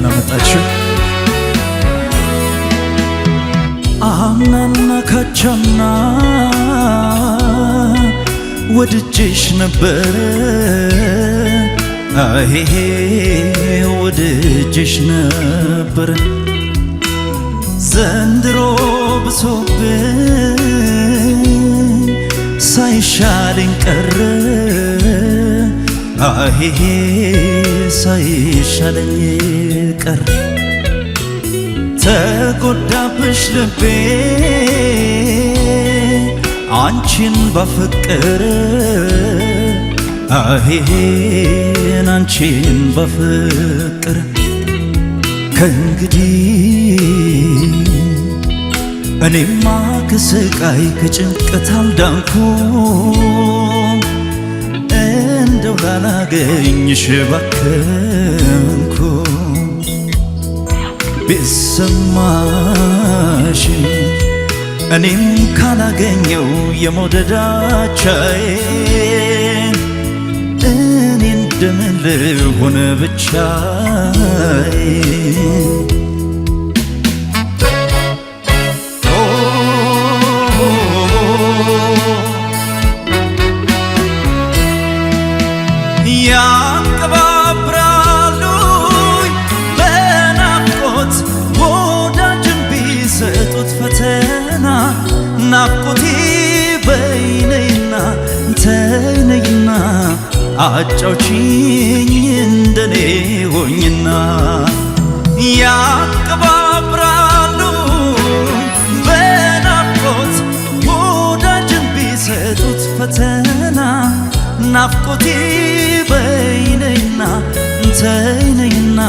ደህና መጣችሁ። አምናና ካቻምና ወድጄሽ ነበረ አሄ ወድጄሽ ነበረ ዘንድሮ ብሶብኝ ሳይሻለኝ ቀረ አሄ ሳይሻለኝ ቀረ ተጎዳብሽ ልቤ አንቺን ባፈቀረ አሄን አንቺን ባፈቀረ ከእንግዲህ እኔማ ከስቃይ ከጭንቀት አልዳንኩም እንደው ላላገኝሽ ባከንኩ ቢሰማሽ እኔም ካላገኘው የመውደዳቻዬን እኔ እንደምን ልሆን ብቻዬን ያንቀባብራሉኝ በናፍቆት ወዳጅን ቢሰጡት ፈተና ናፍቆቴ በይነይና ተይነይና አጫውቺኝ እንደኔ ሆኝና ያንቀባብራሉኝ በናፍቆት ወዳጅን ቢሰጡት ፈተና ናፍቆቴ በይነይና ተይነይና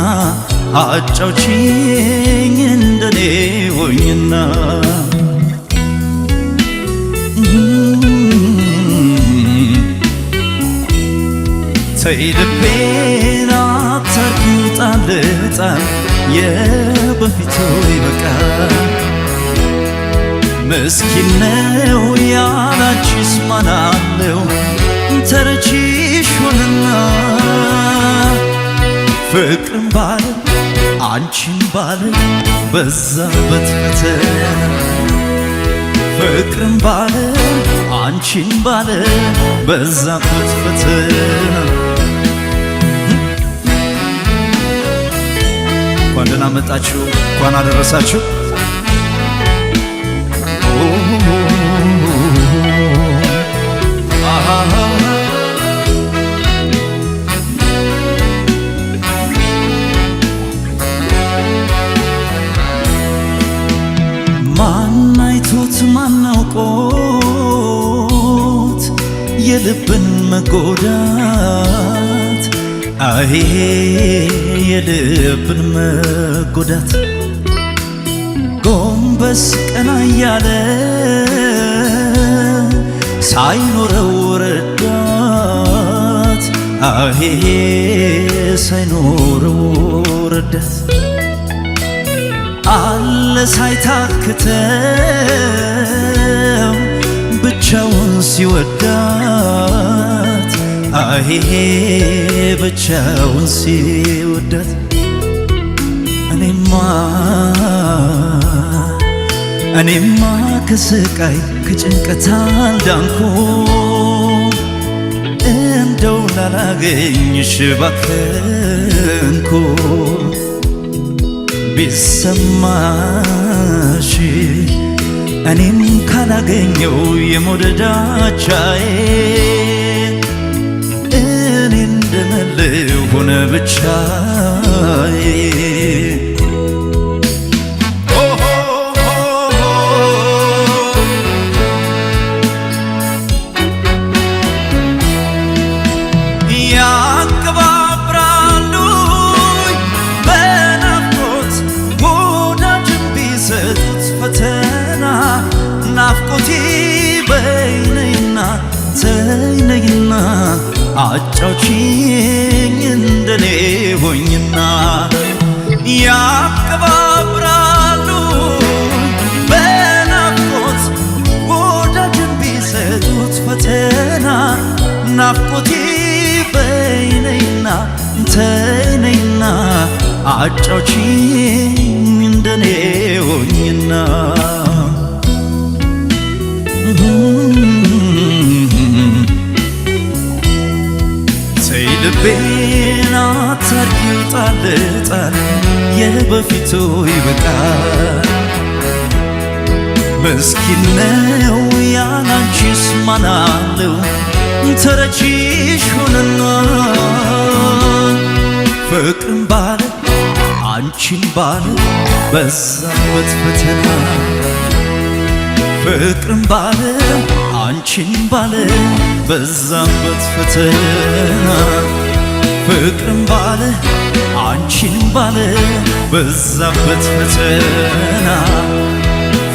አጫውቺኝ እንደኔ ሆኝና ተይ ልቤን አታርጊው ጣል የበፊቱ ይበቃል ምስኪን ነው ያላንቺስ ማን አለው ተረቺሽ ሆነና ፍቅርን ባለ አንቺን ባለ በዛበት ፈተና ፍቅርን ባለ አንቺን ባለ በዛበት ፈተና እንኳን ደህና መጣችሁ እንኳን አደረሳችሁ ማናይቶት ማናውቆት የልብን መጎዳት አሄ የልብን መጎዳት ጎንበስ ቀና እያለ ሳይኖረው ረዳት አሄ ሳይኖረው ረዳት አለ ሳይታክተው ብቻውን ሲወዳት አሄ ብቻውን ሲወዳት እኔማ ከስቃይ ከጭንቀት አልዳንኩም እንደው ላላገኝሽ ባከንኩ ቢሰማሽ እኔም ካላገኘው የመውደዳቻዬን እኔ እንደምን ልሆን ብቻዬን ናፍቆቴ በይነይና ተይነይና አጫውቺኝ እንደኔ ሆኝና ያቀባብራሉ በናፍቆት ወዳጅን ቢሰጡት ፈተና ናፍቆቴ በይነይና ተይነይና አጫውቺኝ እንደኔ ሆኝና ተይ ልቤን አታርጊው ጣል ጣል የበፊቱ ይበቃል ምስኪን ነው ያላንቺስ ማን አለው ተረቺሽ ሆነና ፍቅርን ባለ አንቺን ባለ በዛበት ፈተና ፍቅርን ባለ አንቺን ባለ በዛበት ፈተና ፍቅርን ባለ አንቺን ባለ በዛበት ፈተና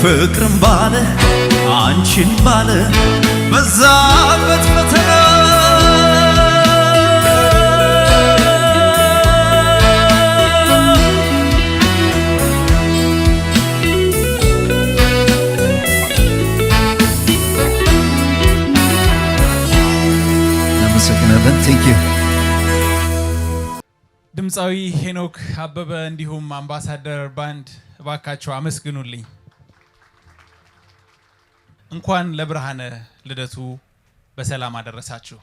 ፍቅርን ባለ አንቺን ባለ በዛበት ፈተና ድምፃዊ ሄኖክ አበበ እንዲሁም አምባሳደር ባንድ እባካችሁ አመስግኑልኝ። እንኳን ለብርሃነ ልደቱ በሰላም አደረሳችሁ።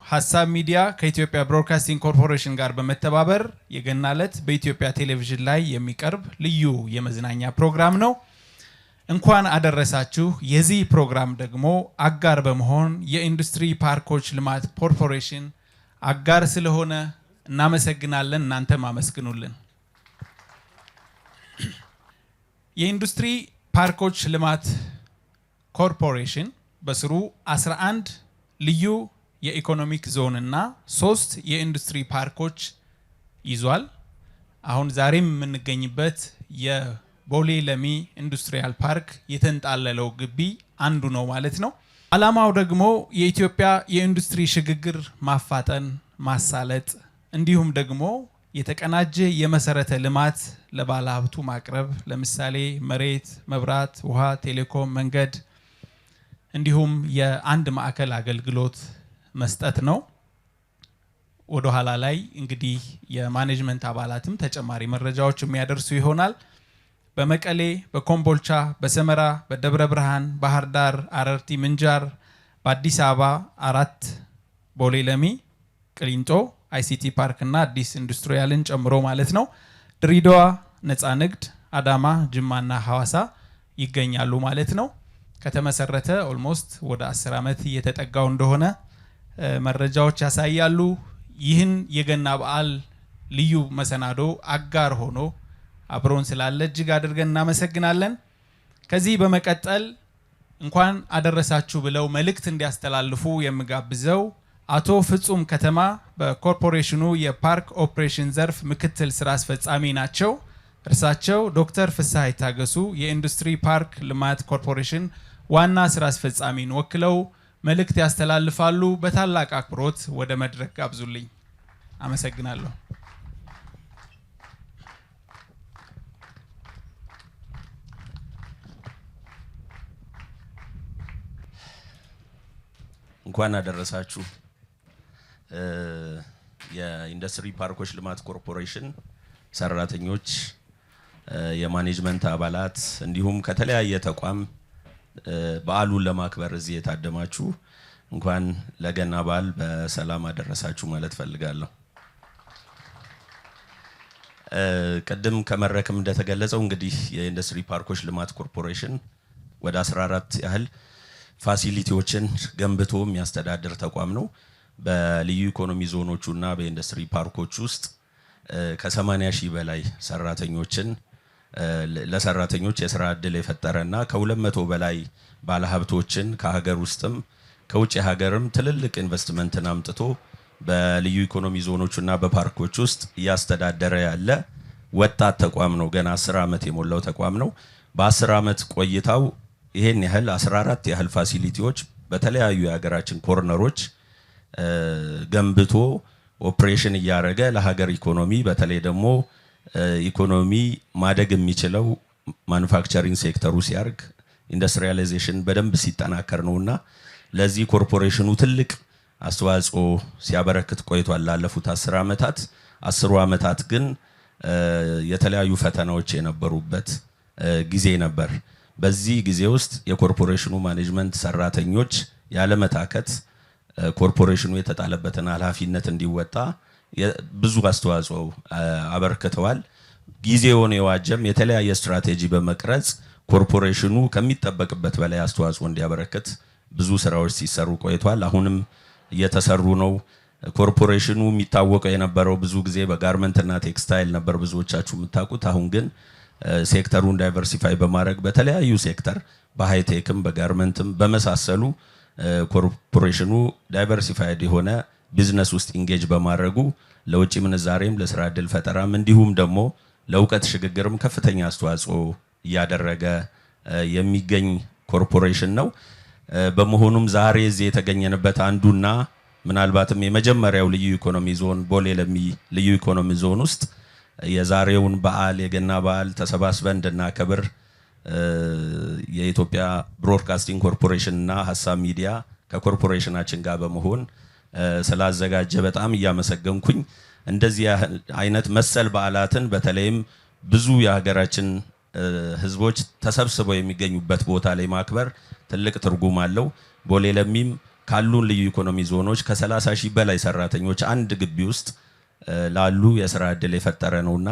ሀሳብ ሚዲያ ከኢትዮጵያ ብሮድካስቲንግ ኮርፖሬሽን ጋር በመተባበር የገና ዕለት በኢትዮጵያ ቴሌቪዥን ላይ የሚቀርብ ልዩ የመዝናኛ ፕሮግራም ነው። እንኳን አደረሳችሁ። የዚህ ፕሮግራም ደግሞ አጋር በመሆን የኢንዱስትሪ ፓርኮች ልማት ኮርፖሬሽን አጋር ስለሆነ እናመሰግናለን። እናንተም አመስግኑልን። የኢንዱስትሪ ፓርኮች ልማት ኮርፖሬሽን በስሩ 11 ልዩ የኢኮኖሚክ ዞን እና 3 የኢንዱስትሪ ፓርኮች ይዟል። አሁን ዛሬም የምንገኝበት የቦሌ ለሚ ኢንዱስትሪያል ፓርክ የተንጣለለው ግቢ አንዱ ነው ማለት ነው። ዓላማው ደግሞ የኢትዮጵያ የኢንዱስትሪ ሽግግር ማፋጠን፣ ማሳለጥ እንዲሁም ደግሞ የተቀናጀ የመሰረተ ልማት ለባለ ሀብቱ ማቅረብ፣ ለምሳሌ መሬት፣ መብራት፣ ውሃ፣ ቴሌኮም፣ መንገድ እንዲሁም የአንድ ማዕከል አገልግሎት መስጠት ነው። ወደ ኋላ ላይ እንግዲህ የማኔጅመንት አባላትም ተጨማሪ መረጃዎች የሚያደርሱ ይሆናል። በመቀሌ፣ በኮምቦልቻ፣ በሰመራ፣ በደብረ ብርሃን፣ ባህር ዳር፣ አረርቲ፣ ምንጃር፣ በአዲስ አበባ 4 ቦሌ ለሚ፣ ቅሊንጦ አይሲቲ ፓርክ እና አዲስ ኢንዱስትሪያልን ጨምሮ ማለት ነው። ድሬዳዋ፣ ነፃ ንግድ፣ አዳማ፣ ጅማና ሐዋሳ ይገኛሉ ማለት ነው። ከተመሰረተ ኦልሞስት ወደ 10 ዓመት እየተጠጋው እንደሆነ መረጃዎች ያሳያሉ። ይህን የገና በዓል ልዩ መሰናዶ አጋር ሆኖ አብሮን ስላለ እጅግ አድርገን እናመሰግናለን። ከዚህ በመቀጠል እንኳን አደረሳችሁ ብለው መልእክት እንዲያስተላልፉ የምጋብዘው አቶ ፍጹም ከተማ በኮርፖሬሽኑ የፓርክ ኦፕሬሽን ዘርፍ ምክትል ስራ አስፈጻሚ ናቸው። እርሳቸው ዶክተር ፍስሐ ይታገሱ የኢንዱስትሪ ፓርክ ልማት ኮርፖሬሽን ዋና ስራ አስፈጻሚን ወክለው መልእክት ያስተላልፋሉ። በታላቅ አክብሮት ወደ መድረክ ጋብዙልኝ። አመሰግናለሁ። እንኳን አደረሳችሁ። የኢንዱስትሪ ፓርኮች ልማት ኮርፖሬሽን ሰራተኞች፣ የማኔጅመንት አባላት እንዲሁም ከተለያየ ተቋም በዓሉን ለማክበር እዚህ የታደማችሁ እንኳን ለገና በዓል በሰላም አደረሳችሁ ማለት ፈልጋለሁ። ቀደም ከመረክም እንደተገለጸው እንግዲህ የኢንዱስትሪ ፓርኮች ልማት ኮርፖሬሽን ወደ 14 ያህል ፋሲሊቲዎችን ገንብቶ የሚያስተዳድር ተቋም ነው። በልዩ ኢኮኖሚ ዞኖቹና በኢንዱስትሪ ፓርኮች ውስጥ ከ80 ሺህ በላይ ሰራተኞችን ለሰራተኞች የስራ ዕድል የፈጠረና ከ200 በላይ ባለሀብቶችን ከሀገር ውስጥም ከውጭ ሀገርም ትልልቅ ኢንቨስትመንትን አምጥቶ በልዩ ኢኮኖሚ ዞኖቹና በፓርኮች ውስጥ እያስተዳደረ ያለ ወጣት ተቋም ነው። ገና 10 ዓመት የሞላው ተቋም ነው። በ10 ዓመት ቆይታው ይሄን ያህል 14 ያህል ፋሲሊቲዎች በተለያዩ የሀገራችን ኮርነሮች ገንብቶ ኦፕሬሽን እያደረገ ለሀገር ኢኮኖሚ በተለይ ደግሞ ኢኮኖሚ ማደግ የሚችለው ማኑፋክቸሪንግ ሴክተሩ ሲያርግ ኢንዱስትሪያላይዜሽን በደንብ ሲጠናከር ነውና ለዚህ ኮርፖሬሽኑ ትልቅ አስተዋጽኦ ሲያበረክት ቆይቷል ላለፉት 10 ዓመታት። 10 ዓመታት ግን የተለያዩ ፈተናዎች የነበሩበት ጊዜ ነበር። በዚህ ጊዜ ውስጥ የኮርፖሬሽኑ ማኔጅመንት ሰራተኞች ያለመታከት ኮርፖሬሽኑ የተጣለበትን ኃላፊነት እንዲወጣ ብዙ አስተዋጽኦ አበርክተዋል። ጊዜውን የዋጀም የተለያየ ስትራቴጂ በመቅረጽ ኮርፖሬሽኑ ከሚጠበቅበት በላይ አስተዋጽኦ እንዲያበረክት ብዙ ስራዎች ሲሰሩ ቆይቷል። አሁንም እየተሰሩ ነው። ኮርፖሬሽኑ የሚታወቀው የነበረው ብዙ ጊዜ በጋርመንትና ቴክስታይል ነበር ብዙዎቻችሁ የምታውቁት። አሁን ግን ሴክተሩን ዳይቨርሲፋይ በማድረግ በተለያዩ ሴክተር በሃይቴክም በጋርመንትም በመሳሰሉ ኮርፖሬሽኑ ዳይቨርሲፋይድ የሆነ ቢዝነስ ውስጥ ኢንጌጅ በማድረጉ ለውጭ ምንዛሬም ለስራ ዕድል ፈጠራም እንዲሁም ደግሞ ለእውቀት ሽግግርም ከፍተኛ አስተዋጽኦ እያደረገ የሚገኝ ኮርፖሬሽን ነው። በመሆኑም ዛሬ እዚህ የተገኘንበት አንዱና ምናልባትም የመጀመሪያው ልዩ ኢኮኖሚ ዞን ቦሌ ለሚ ልዩ ኢኮኖሚ ዞን ውስጥ የዛሬውን በዓል የገና በዓል ተሰባስበን እንድናከብር የኢትዮጵያ ብሮድካስቲንግ ኮርፖሬሽን እና ሀሳብ ሚዲያ ከኮርፖሬሽናችን ጋር በመሆን ስላዘጋጀ በጣም እያመሰገንኩኝ እንደዚህ አይነት መሰል በዓላትን በተለይም ብዙ የሀገራችን ህዝቦች ተሰብስበው የሚገኙበት ቦታ ላይ ማክበር ትልቅ ትርጉም አለው። ቦሌ ለሚም ካሉን ልዩ ኢኮኖሚ ዞኖች ከ30 ሺህ በላይ ሰራተኞች አንድ ግቢ ውስጥ ላሉ የስራ ዕድል የፈጠረ ነውና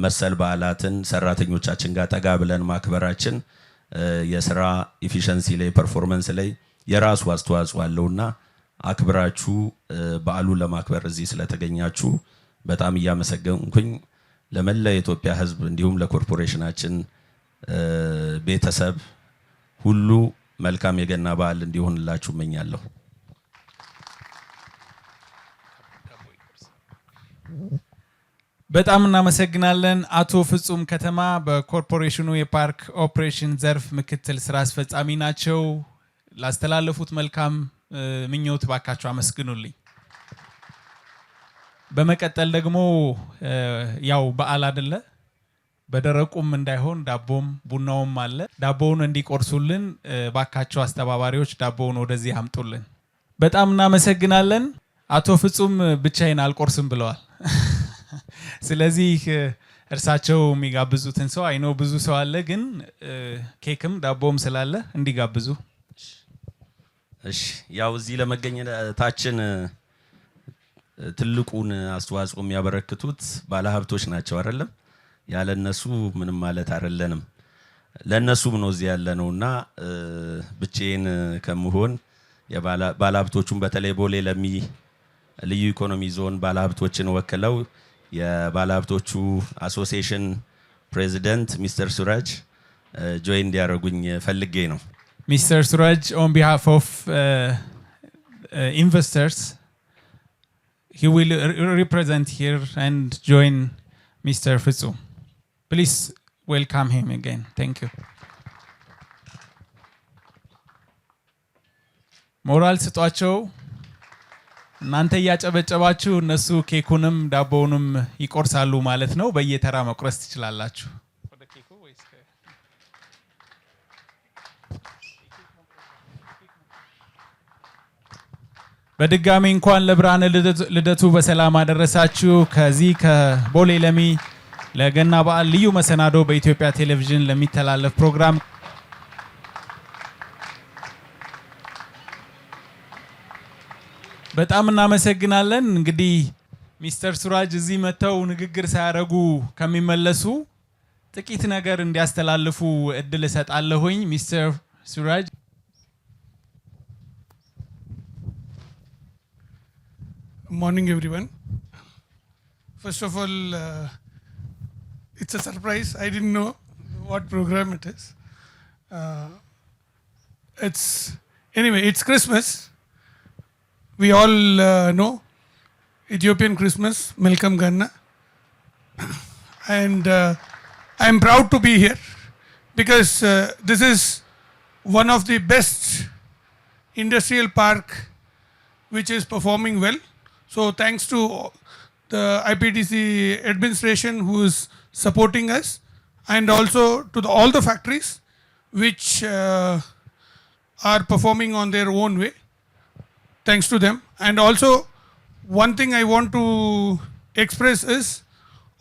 መሰል በዓላትን ሰራተኞቻችን ጋር ጠጋ ብለን ማክበራችን የስራ ኢፊሸንሲ ላይ ፐርፎርማንስ ላይ የራሱ አስተዋጽኦ አለውና አክብራችሁ በዓሉን ለማክበር እዚህ ስለተገኛችሁ በጣም እያመሰገንኩኝ ለመላ የኢትዮጵያ ህዝብ እንዲሁም ለኮርፖሬሽናችን ቤተሰብ ሁሉ መልካም የገና በዓል እንዲሆንላችሁ እመኛለሁ። በጣም እናመሰግናለን። አቶ ፍጹም ከተማ በኮርፖሬሽኑ የፓርክ ኦፕሬሽን ዘርፍ ምክትል ስራ አስፈጻሚ ናቸው። ላስተላለፉት መልካም ምኞት ባካችሁ አመስግኑልኝ። በመቀጠል ደግሞ ያው በዓል አይደለ በደረቁም እንዳይሆን ዳቦም ቡናውም አለ። ዳቦውን እንዲቆርሱልን ባካችሁ አስተባባሪዎች ዳቦውን ወደዚህ አምጡልን። በጣም እናመሰግናለን። አቶ ፍጹም ብቻዬን አልቆርስም ብለዋል። ስለዚህ እርሳቸው የሚጋብዙትን ሰው አይኖ ብዙ ሰው አለ፣ ግን ኬክም ዳቦም ስላለ እንዲጋብዙ። እሺ ያው እዚህ ለመገኘታችን ትልቁን አስተዋጽኦ የሚያበረክቱት ባለሀብቶች ናቸው አይደለም? ያለነሱ ምንም ማለት አይደለንም። ለነሱም ነው እዚህ ያለነውና ብቻዬን ከመሆን የባለሀብቶቹን በተለይ ቦሌ ለሚ ልዩ ኢኮኖሚ ዞን ባለሀብቶችን ወክለው የባለሀብቶቹ አሶሲዬሽን ፕሬዚደንት ሚስተር ሱራጅ ጆይን እንዲያደርጉኝ ፈልጌ ነው። ሚስተር ሱራጅ on behalf of investors, he will represent here and join Mr. Fitsum. Please welcome him again. Thank you. ሞራል ስጧቸው። እናንተ ያጨበጨባችሁ እነሱ ኬኩንም ዳቦውንም ይቆርሳሉ ማለት ነው። በየተራ መቁረስ ትችላላችሁ። በድጋሚ እንኳን ለብርሃነ ልደቱ በሰላም አደረሳችሁ። ከዚህ ከቦሌ ለሚ ለገና በዓል ልዩ መሰናዶ በኢትዮጵያ ቴሌቪዥን ለሚተላለፍ ፕሮግራም በጣም እናመሰግናለን። እንግዲህ ሚስተር ሱራጅ እዚህ መተው ንግግር ሳያደርጉ ከሚመለሱ ጥቂት ነገር እንዲያስተላልፉ እድል እሰጣለሁኝ። ሚስተር ሱራጅ Morning everyone. First of all, it's a surprise. I didn't know what program it is. It's Christmas. We all know Ethiopian Christmas, Melkam Ganna. And I'm proud to be here because this is one of the best industrial park which is performing well. So thanks to the IPTC administration who is supporting us, and also to all the factories which are performing on their own way. thanks to them. And also, one thing I want to express is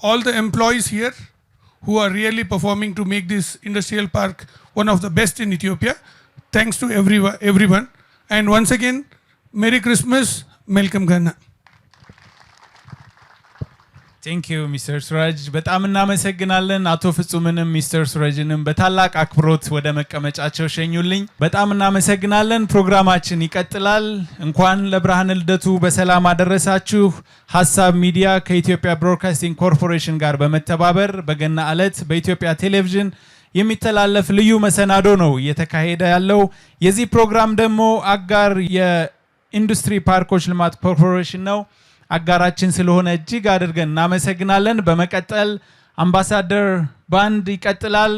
all the employees here who are really performing to make this industrial park one of the best in Ethiopia. Thanks to everyone. And once again, Merry Christmas, Malcolm Ghana. ቴንክ ዩ ሚስተር ሱራጅ በጣም እናመሰግናለን። አቶ ፍጹምንም ሚስተር ሱራጅንም በታላቅ አክብሮት ወደ መቀመጫቸው ሸኙልኝ። በጣም እናመሰግናለን። ፕሮግራማችን ይቀጥላል። እንኳን ለብርሃነ ልደቱ በሰላም አደረሳችሁ። ሀሳብ ሚዲያ ከኢትዮጵያ ብሮድካስቲንግ ኮርፖሬሽን ጋር በመተባበር በገና ዕለት በኢትዮጵያ ቴሌቪዥን የሚተላለፍ ልዩ መሰናዶ ነው እየተካሄደ ያለው። የዚህ ፕሮግራም ደግሞ አጋር የኢንዱስትሪ ፓርኮች ልማት ኮርፖሬሽን ነው። አጋራችን ስለሆነ እጅግ አድርገን እናመሰግናለን። በመቀጠል አምባሳደር ባንድ ይቀጥላል።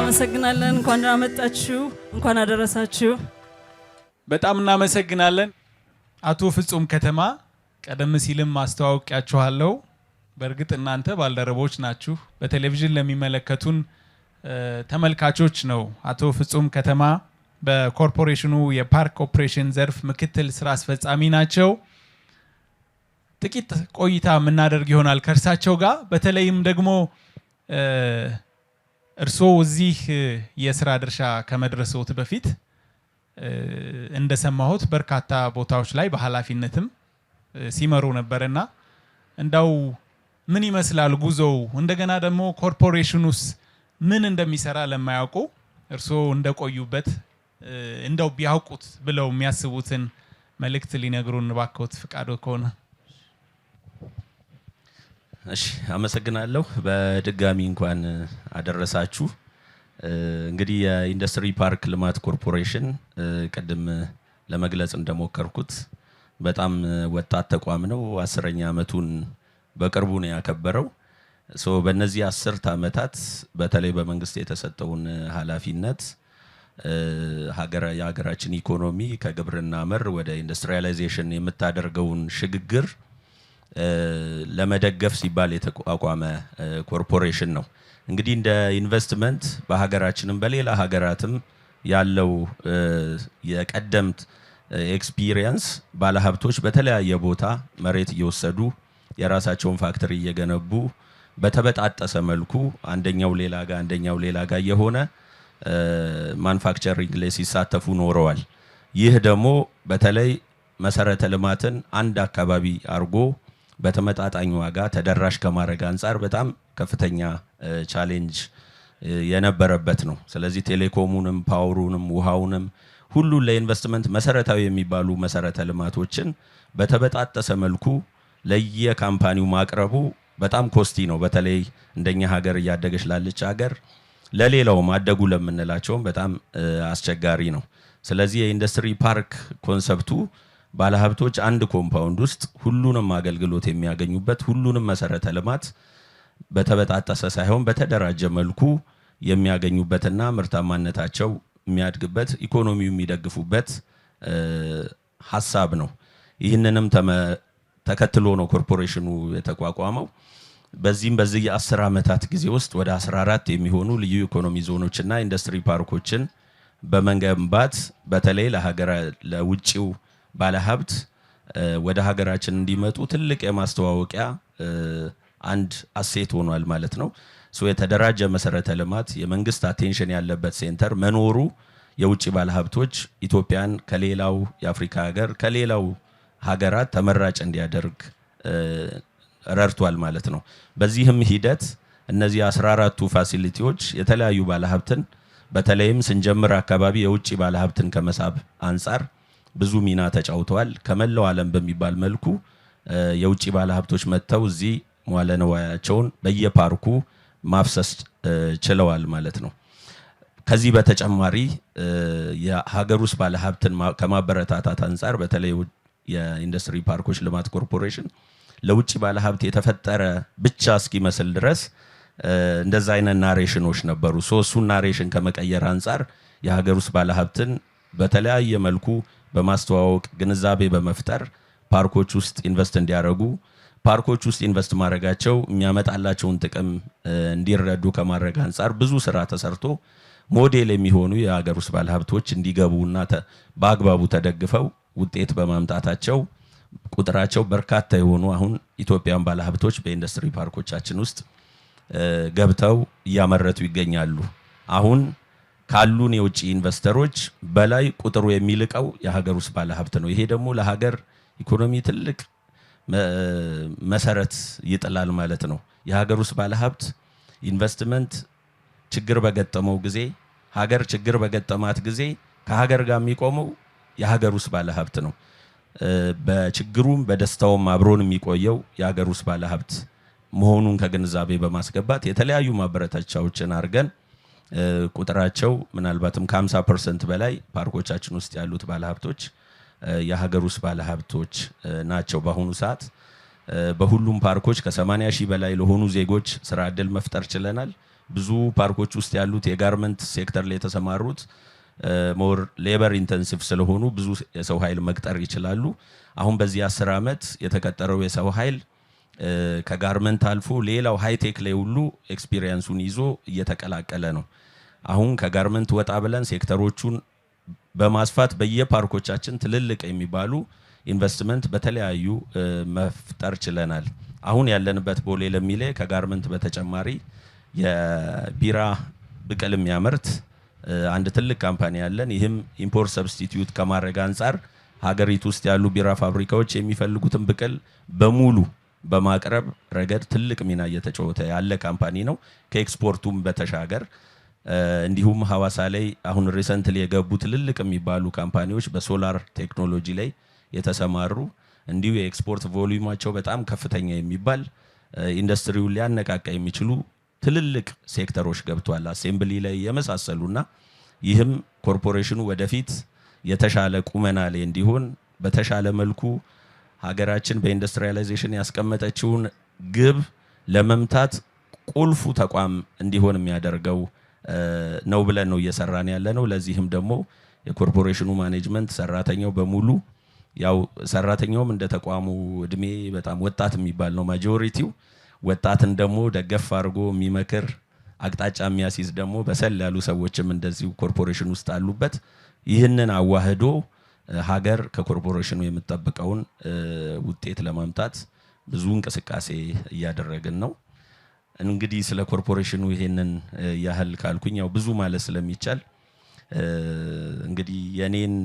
እናመሰግናለን። እንኳን አመጣችሁ፣ እንኳን አደረሳችሁ። በጣም እናመሰግናለን። አቶ ፍጹም ከተማ ቀደም ሲልም ማስተዋወቂያችኋለሁ። በእርግጥ እናንተ ባልደረቦች ናችሁ። በቴሌቪዥን ለሚመለከቱን ተመልካቾች ነው። አቶ ፍጹም ከተማ በኮርፖሬሽኑ የፓርክ ኦፕሬሽን ዘርፍ ምክትል ስራ አስፈጻሚ ናቸው። ጥቂት ቆይታ የምናደርግ ይሆናል ከእርሳቸው ጋር። በተለይም ደግሞ እርስዎ እዚህ የስራ ድርሻ ከመድረስዎት በፊት እንደሰማሁት በርካታ ቦታዎች ላይ በኃላፊነትም ሲመሩ ነበርና እንዳው ምን ይመስላል ጉዞው? እንደገና ደግሞ ኮርፖሬሽኑስ ምን እንደሚሰራ ለማያውቁ እርስዎ እንደቆዩበት እንደው ቢያውቁት ብለው የሚያስቡትን መልእክት ሊነግሩን ባክዎት ፍቃዶ ከሆነ። እሺ አመሰግናለሁ። በድጋሚ እንኳን አደረሳችሁ። እንግዲህ የኢንዱስትሪ ፓርክ ልማት ኮርፖሬሽን ቀደም ለመግለጽ እንደሞከርኩት በጣም ወጣት ተቋም ነው። 10ኛ ዓመቱን በቅርቡ ነው ያከበረው። በእነዚህ 10 ዓመታት በተለይ በመንግስት የተሰጠውን ኃላፊነት የሀገራችን ኢኮኖሚ ከግብርና መር ወደ ኢንዱስትሪያላይዜሽን የምታደርገውን ሽግግር ለመደገፍ ሲባል የተቋቋመ ኮርፖሬሽን ነው። እንግዲህ እንደ ኢንቨስትመንት በሀገራችንም በሌላ ሀገራትም ያለው የቀደምት ኤክስፒሪየንስ ባለሀብቶች በተለያየ ቦታ መሬት እየወሰዱ የራሳቸውን ፋክተሪ እየገነቡ በተበጣጠሰ መልኩ አንደኛው ሌላ ጋር የሆነ ማኑፋክቸሪንግ ላይ ሲሳተፉ ኖረዋል። ይህ ደግሞ በተለይ መሰረተ ልማትን አንድ አካባቢ አርጎ በተመጣጣኝ ዋጋ ተደራሽ ከማድረግ አንፃር በጣም ከፍተኛ ቻሌንጅ የነበረበት ነው። ስለዚህ ቴሌኮሙንም፣ ፓወሩንም፣ ውሃውንም ሁሉ ለኢንቨስትመንት መሰረታዊ የሚባሉ መሰረተ ልማቶችን በተበጣጠሰ መልኩ ለየካምፓኒው ማቅረቡ በጣም ኮስቲ ነው። በተለይ እንደኛ ሀገር እያደገች ላለች ሀገር ለሌላውም አደጉ ለምንላቸውም በጣም አስቸጋሪ ነው። ስለዚህ የኢንዱስትሪ ፓርክ ኮንሰፕቱ ባለሀብቶች አንድ ኮምፓውንድ ውስጥ ሁሉንም አገልግሎት የሚያገኙበት ሁሉንም መሰረተ ልማት በተበጣጠሰ ሳይሆን በተደራጀ መልኩ የሚያገኙበትና ምርታማነታቸው የሚያድግበት ኢኮኖሚው የሚደግፉበት ሐሳብ ነው። ይህንንም ተከትሎ ነው ኮርፖሬሽኑ የተቋቋመው። በዚህ የ10 ዓመታት ጊዜ ውስጥ ወደ 14 የሚሆኑ ልዩ ኢኮኖሚ ዞኖችና ኢንዱስትሪ ፓርኮችን በመገንባት በተለይ ለውጪው ባለሀብት ወደ ሀገራችን እንዲመጡ ትልቅ የማስተዋወቂያ አንድ አሴት ሆኗል ማለት ነው። የተደራጀ መሰረተ ልማት የመንግስት አቴንሽን ያለበት ሴንተር መኖሩ የውጪ ባለሀብቶች ኢትዮጵያን ከሌላው የአፍሪካ ሀገር ከሌላው ሀገራት ተመራጭ እንዲያደርግ ረድቷል ማለት ነው። በዚህም ሂደት እነዚህ 14ቱ ፋሲሊቲዎች የተለያዩ ባለሀብትን በተለይም ስንጀምር አካባቢ የውጪ ባለሀብትን ከመሳብ አንፃር ብዙ ሚና ተጫውተዋል። ከመላው ዓለም በሚባል መልኩ የውጪ ባለሀብቶች መጥተው እዚህ መዋለ ንዋያቸውን በየፓርኩ ማፍሰስ ችለዋል ማለት ነው። ከዚህ በተጨማሪ የሀገር ውስጥ ባለሀብትን ከማበረታታት አንፃር በተለይ የኢንዱስትሪ ፓርኮች ልማት ኮርፖሬሽን ለውጪ ባለሀብት የተፈጠረ ብቻ እስኪመስል ድረስ እንደዛ አይነት ናሬሽኖች ነበሩ። እሱን ናሬሽን ከመቀየር አንፃር የሀገር ውስጥ ባለሀብትን በተለያየ መልኩ በማስተዋወቅ ግንዛቤ በመፍጠር ፓርኮች ውስጥ ኢንቨስት እንዲያደርጉ ፓርኮች ውስጥ ኢንቨስት ማድረጋቸው የሚያመጣላቸውን ጥቅም እንዲረዱ ከማድረግ አንፃር ብዙ ስራ ተሰርቶ ሞዴል የሚሆኑ የሀገር ውስጥ ባለሀብቶች እንዲገቡና በአግባቡ ተደግፈው ውጤት በማምጣታቸው ቁጥራቸው በርካታ የሆኑ አሁን ኢትዮጵያን ባለሀብቶች በኢንዱስትሪ ፓርኮቻችን ውስጥ ገብተው እያመረቱ ይገኛሉ። አሁን ካሉን የውጭ ኢንቨስተሮች በላይ ቁጥሩ የሚልቀው የሀገር ውስጥ ባለሀብት ነው። ይሄ ደግሞ ለሀገር ኢኮኖሚ ትልቅ መሰረት ይጥላል ማለት ነው። የሀገር ውስጥ ባለሀብት ኢንቨስትመንት ችግር በገጠመው ጊዜ ሀገር ችግር በገጠማት ጊዜ ከሀገር ጋር የሚቆመው የሀገር ውስጥ ባለሀብት ነው። በችግሩም በደስታውም አብሮን የሚቆየው የሀገር ውስጥ ባለሀብት መሆኑን ከግንዛቤ በማስገባት የተለያዩ ማበረታቻዎችን አድርገን ቁጥራቸው ምናልባትም ከ50% በላይ ፓርኮቻችን ውስጥ ያሉት ባለሀብቶች የሀገር ውስጥ ባለሀብቶች ናቸው። በአሁኑ ሰዓት በሁሉም ፓርኮች ከ80 ሺህ በላይ ለሆኑ ዜጎች ስራ ዕድል መፍጠር ችለናል። ብዙ ፓርኮች ውስጥ ያሉት የጋርመንት ሴክተር ላይ የተሰማሩት ሞር ሌበር ኢንተንሲቭ ስለሆኑ ብዙ የሰው ኃይል መቅጠር ይችላሉ። አሁን በዚህ 10 ዓመት የተቀጠረው የሰው ኃይል ከጋርመንት አልፎ ሌላው ሃይቴክ ላይ ሁሉ ኤክስፒሪየንሱን ይዞ እየተቀላቀለ ነው። አሁን ከጋርመንት ወጣ ብለን ሴክተሮቹን በማስፋት በየፓርኮቻችን ትልልቅ የሚባሉ ኢንቨስትመንት በተለያዩ መፍጠር ችለናል። አሁን ያለንበት ቦሌ ለሚሌ ከጋርመንት በተጨማሪ የቢራ ብቅል የሚያመርት አንድ ትልቅ ካምፓኒ ያለን፣ ይህም ኢምፖርት ሰብስቲቲዩት ከማድረግ አንጻር ሀገሪቱ ውስጥ ያሉ ቢራ ፋብሪካዎች የሚፈልጉትን ብቅል በሙሉ በማቅረብ ረገድ ትልቅ ሚና እየተጫወተ ያለ ካምፓኒ ነው። ከኤክስፖርቱም በተሻገር እንዲሁም ሐዋሳ ላይ አሁን ሪሰንትሊ የገቡ ትልልቅ የሚባሉ ካምፓኒዎች በሶላር ቴክኖሎጂ ላይ የተሰማሩ እንዲሁ የኤክስፖርት ቮሊዩማቸው በጣም ከፍተኛ የሚባል ኢንዱስትሪውን ሊያነቃቃ የሚችሉ ትልልቅ ሴክተሮች ገብቷል። አሴምብሊ ላይ የመሳሰሉና ይህም ኮርፖሬሽኑ ወደፊት የተሻለ ቁመና ላይ እንዲሆን በተሻለ መልኩ ሀገራችን በኢንዱስትሪያላይዜሽን ያስቀመጠችውን ግብ ለመምታት ቁልፉ ተቋም እንዲሆን የሚያደርገው ነው ብለን ነው እየሰራን ያለ ነው። ለዚህም ደግሞ የኮርፖሬሽኑ ማኔጅመንት ሰራተኛው በሙሉ ያው ሰራተኛውም እንደ ተቋሙ እድሜ በጣም ወጣት የሚባል ነው ማጆሪቲው። ወጣትን ደግሞ ደገፍ አድርጎ የሚመክር አቅጣጫ የሚያስይዝ ደግሞ በሰል ያሉ ሰዎችም እንደዚሁ ኮርፖሬሽን ውስጥ አሉበት። ይህንን አዋህዶ ሀገር ከኮርፖሬሽኑ የምትጠብቀውን ውጤት ለማምጣት ብዙ እንቅስቃሴ እያደረግን ነው። እንግዲህ ስለ ኮርፖሬሽኑ ይሄንን ያህል ካልኩኝ ያው ብዙ ማለት ስለሚቻል እንግዲህ የኔን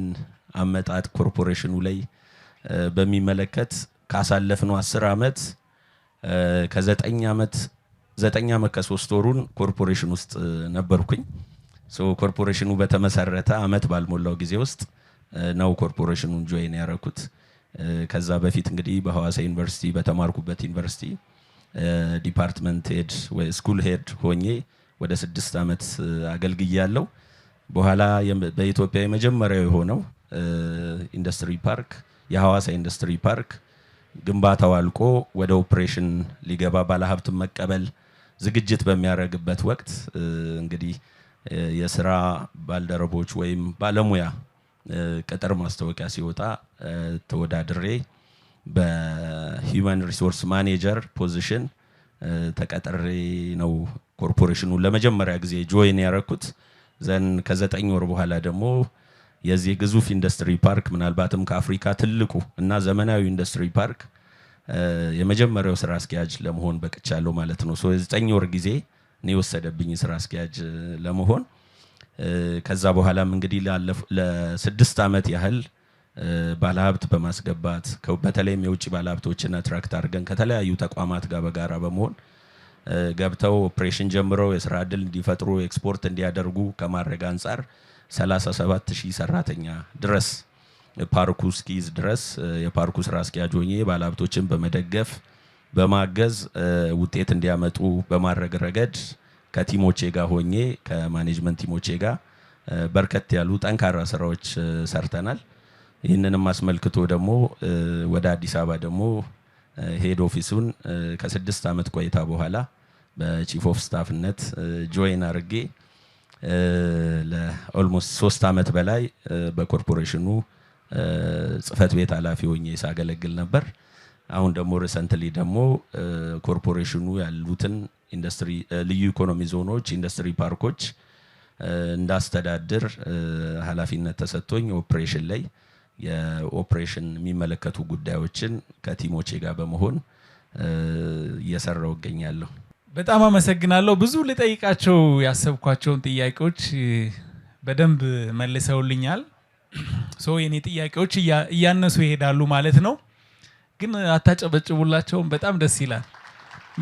አመጣጥ ኮርፖሬሽኑ ላይ በሚመለከት ካሳለፍነው 10 ዓመት ከ9 ዓመት ከ3 ወሩን ኮርፖሬሽን ውስጥ ነበርኩኝ። ኮርፖሬሽኑ በተመሰረተ አመት ባልሞላው ጊዜ ውስጥ ነው ኮርፖሬሽኑን ጆይን ያደረኩት። ከዛ በፊት እንግዲህ በሐዋሳ ዩኒቨርሲቲ በተማርኩበት ዩኒቨርሲቲ ዲፓርትመንት ሄድ ወይ ስኩል ሄድ ሆኜ ወደ 6 ዓመት አገልግያለሁ። በኋላ በኢትዮጵያ የመጀመሪያው የሆነው ኢንዱስትሪ ፓርክ የሐዋሳ ኢንዱስትሪ ፓርክ ግንባታው አልቆ ወደ ኦፕሬሽን ሊገባ ባለሀብት መቀበል ዝግጅት በሚያደርግበት ወቅት እንግዲህ የስራ ባልደረቦች ወይም ባለሙያ ቅጥር ማስታወቂያ ሲወጣ ተወዳድሬ በሂውማን ሪሶርስ ማኔጀር ፖዚሽን ተቀጥሬ ነው ኮርፖሬሽኑ ለመጀመሪያ ጊዜ ጆይን ያደረኩት። ዘን ከ9 ወር በኋላ ደግሞ የዚህ ግዙፍ ኢንዱስትሪ ፓርክ ምናልባትም ከአፍሪካ ትልቁ እና ዘመናዊ ኢንዱስትሪ ፓርክ የመጀመሪያው ስራ አስኪያጅ ለመሆን በቅቻለሁ ማለት ነው። 9 ወር ጊዜ ነው የወሰደብኝ ስራ አስኪያጅ ለመሆን። ከዛ በኋላም እንግዲህ ለ6 ዓመት ያህል ባለሀብት በማስገባት በተለይም የውጭ ባለሀብቶችን አትራክት አድርገን ከተለያዩ ተቋማት ጋር በጋራ በመሆን ገብተው ኦፕሬሽን ጀምረው የስራ ዕድል እንዲፈጥሩ ኤክስፖርት እንዲያደርጉ ከማድረግ አንጻር 37000 ሰራተኛ ድረስ ፓርኩ እስኪይዝ ድረስ የፓርኩ ስራ አስኪያጅ ሆኜ ባለሀብቶችን በመደገፍ በማገዝ ውጤት እንዲያመጡ በማድረግ ረገድ ከቲሞቼ ጋር ሆኜ ከማኔጅመንት ቲሞቼ ጋር በርከት ያሉ ጠንካራ ስራዎች ሰርተናል። ይህንንም አስመልክቶ ደግሞ ወደ አዲስ አበባ ደግሞ ሄድ ኦፊሱን ከ6 ዓመት ቆይታ በኋላ በቺፍ ኦፍ ስታፍነት ጆይን አድርጌ ለኦልሞስት 3 ዓመት በላይ በኮርፖሬሽኑ ጽህፈት ቤት ኃላፊ ሆኜ ሳገለግል ነበር። አሁን ደግሞ ሪሰንትሊ ደግሞ ኮርፖሬሽኑ ያሉትን ኢንዱስትሪ ልዩ ኢኮኖሚ ዞኖች ኢንዱስትሪ ፓርኮች እንዳስተዳድር ኃላፊነት ተሰጥቶኝ ኦፕሬሽን ላይ የኦፕሬሽን የሚመለከቱ ጉዳዮችን ከቲሞቼ ጋር በመሆን እየሰራው እገኛለሁ። በጣም አመሰግናለሁ። ብዙ ልጠይቃቸው ያሰብኳቸውን ጥያቄዎች በደንብ መልሰውልኛል። የኔ ጥያቄዎች እያነሱ ይሄዳሉ ማለት ነው። ግን አታጨበጭቡላቸውም? በጣም ደስ ይላል።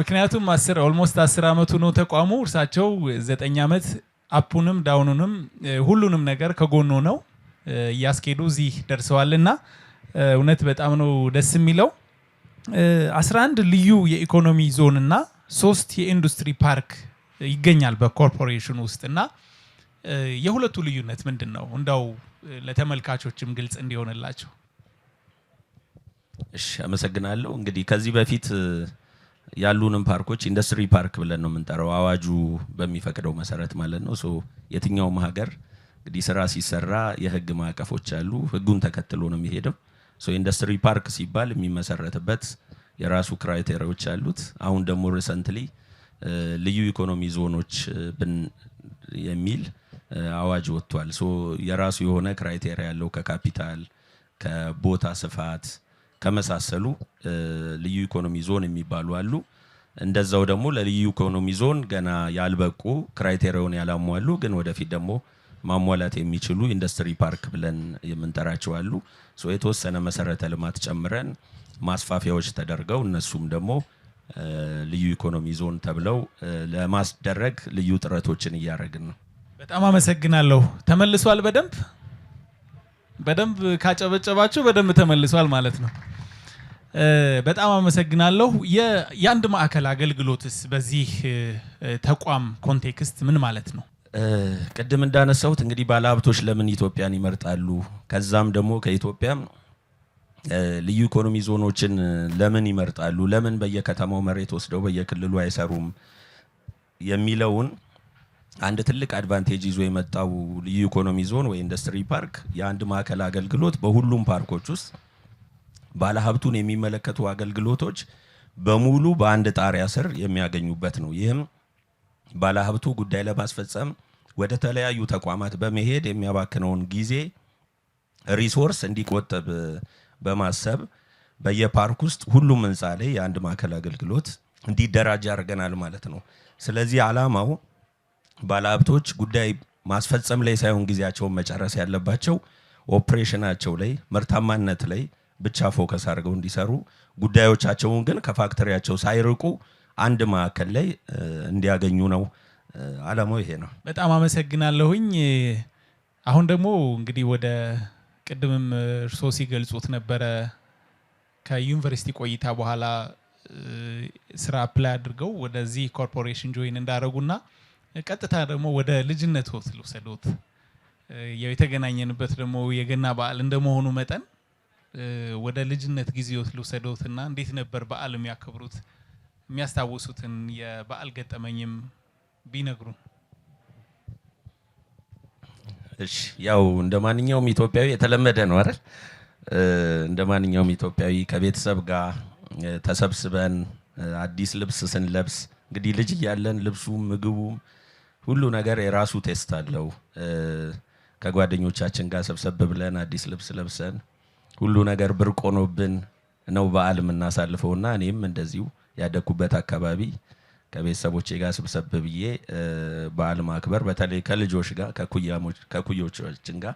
ምክንያቱም ኦልሞስት 10 ዓመቱ ነው ተቋሙ። እርሳቸው 9 ዓመት አፑንም ዳውኑንም ሁሉንም ነገር ከጎኑ ነው እያስኬዱ እዚህ ደርሰዋልና እውነት በጣም ነው ደስ የሚለው 11 ልዩ የኢኮኖሚ ዞን እና 3 የኢንዱስትሪ ፓርክ ይገኛል በኮርፖሬሽኑ ውስጥና የሁለቱ ልዩነት ምንድነው እንዳው ለተመልካቾችም ግልጽ እንዲሆንላቸው እሺ አመሰግናለሁ እንግዲህ ከዚህ በፊት ያሉንም ፓርኮች ኢንዱስትሪ ፓርክ ብለን ነው የምንጠራው አዋጁ በሚፈቅደው መሰረት ማለት ነው ሶ የትኛውም ሀገር እንግዲህ ስራ ሲሰራ የህግ ማዕቀፎች አሉ ህጉን ተከትሎ ነው የሚሄደው ሶ ኢንዱስትሪ ፓርክ ሲባል የሚመሰረትበት የራሱ ክራይቴሪያዎች አሉት አሁን ደግሞ ሪሰንትሊ ልዩ ኢኮኖሚ ዞኖች የሚል አዋጅ ወጥቷል ሶ የራሱ የሆነ ክራይቴሪያ ያለው ከካፒታል ከቦታ ስፋት ከመሳሰሉ ልዩ ኢኮኖሚ ዞን የሚባሉ አሉ እንደዛው ደግሞ ለልዩ ኢኮኖሚ ዞን ገና ያልበቁ ክራይቴሪያውን ያላሟሉ ግን ወደፊት ደግሞ ማሟላት የሚችሉ ኢንዱስትሪ ፓርክ ብለን የምንጠራቸው አሉ ሶ የተወሰነ መሰረተ ልማት ጨምረን ማስፋፊያዎች ተደርገው እነሱም ደግሞ ልዩ ኢኮኖሚ ዞን ተብለው ለማስደረግ ልዩ ጥረቶችን እያደረግን ነው በጣም አመሰግናለሁ ተመልሷል በደንብ ካጨበጨባችሁ በደንብ ተመልሷል ማለት ነው በጣም አመሰግናለሁ የአንድ ማዕከል አገልግሎትስ በዚህ ተቋም ኮንቴክስት ምን ማለት ነው ቀደም እንዳነሳሁት እንግዲህ ባለሀብቶች ለምን ኢትዮጵያን ይመርጣሉ ከዛም ደግሞ ከኢትዮጵያም ልዩ ኢኮኖሚ ዞኖችን ለምን ይመርጣሉ ለምን በየከተማው መሬት ወስደው በየክልሉ አይሰሩም የሚለውን አንድ ትልቅ አድቫንቴጅ ይዞ የመጣው ልዩ ኢኮኖሚ ዞን ወይ ኢንዱስትሪ ፓርክ የአንድ ማዕከል አገልግሎት በሁሉም ፓርኮች ውስጥ ባለሀብቱን የሚመለከቱ አገልግሎቶች በሙሉ በአንድ ጣሪያ ስር የሚያገኙበት ነው ይህም ባለሀብቱ ጉዳይ ለማስፈጸም ወደ ተለያዩ ተቋማት በመሄድ የሚያባክነውን ጊዜ ሪሶርስ እንዲቆጠብ በማሰብ በየፓርክ ውስጥ ሁሉም ህንጻ ላይ የአንድ ማዕከል አገልግሎት እንዲደራጅ አድርገናል ማለት ነው ስለዚህ ዓላማው ባለሀብቶች ጉዳይ ማስፈጸም ላይ ሳይሆን ጊዜያቸውን መጨረስ ያለባቸው ኦፕሬሽናቸው ላይ ምርታማነት ላይ ብቻ ፎከስ አድርገው እንዲሰሩ ጉዳዮቻቸውን ግን ከፋክተሪያቸው ሳይርቁ አንድ ማዕከል ላይ እንዲያገኙ ነው ዓላማው ይሄ ነው በጣም አመሰግናለሁኝ አሁን ደግሞ እንግዲህ ወደ ቅድምም እርሶ ሲገልጹት ነበረ ከዩኒቨርሲቲ ቆይታ በኋላ ስራ አፕላይ አድርገው ወደዚህ ኮርፖሬሽን ጆይን እንዳደረጉና ቀጥታ ደግሞ ወደ ልጅነት ወት ልውሰዶት የተገናኘንበት ደግሞ የገና በዓል እንደመሆኑ መጠን ወደ ልጅነት ጊዜዎት ልውሰዶትና እንዴት ነበር በዓል የሚያከብሩት የሚያስታውሱትን የበዓል ገጠመኝም ቢነግሩን እሺ ያው እንደማንኛውም ኢትዮጵያዊ የተለመደ ነው አይደል እንደማንኛውም ኢትዮጵያዊ ከቤተሰብ ጋር ተሰብስበን አዲስ ልብስ ስንለብስ እንግዲህ ልጅ ያለን ልብሱም ምግቡም ሁሉ ነገር የራሱ ቴስት አለው ከጓደኞቻችን ጋር ሰብሰብ ብለን አዲስ ልብስ ለብሰን ሁሉ ነገር ብርቅ ሆኖብን ነው በዓል የምናሳልፈውና እኔም እንደዚሁ ያደኩበት አካባቢ ከቤተሰቦቼ ጋር ሰብሰብ ብዬ በዓል ማክበር በተለይ ከልጆች ጋር ከኩዮቻችን ጋር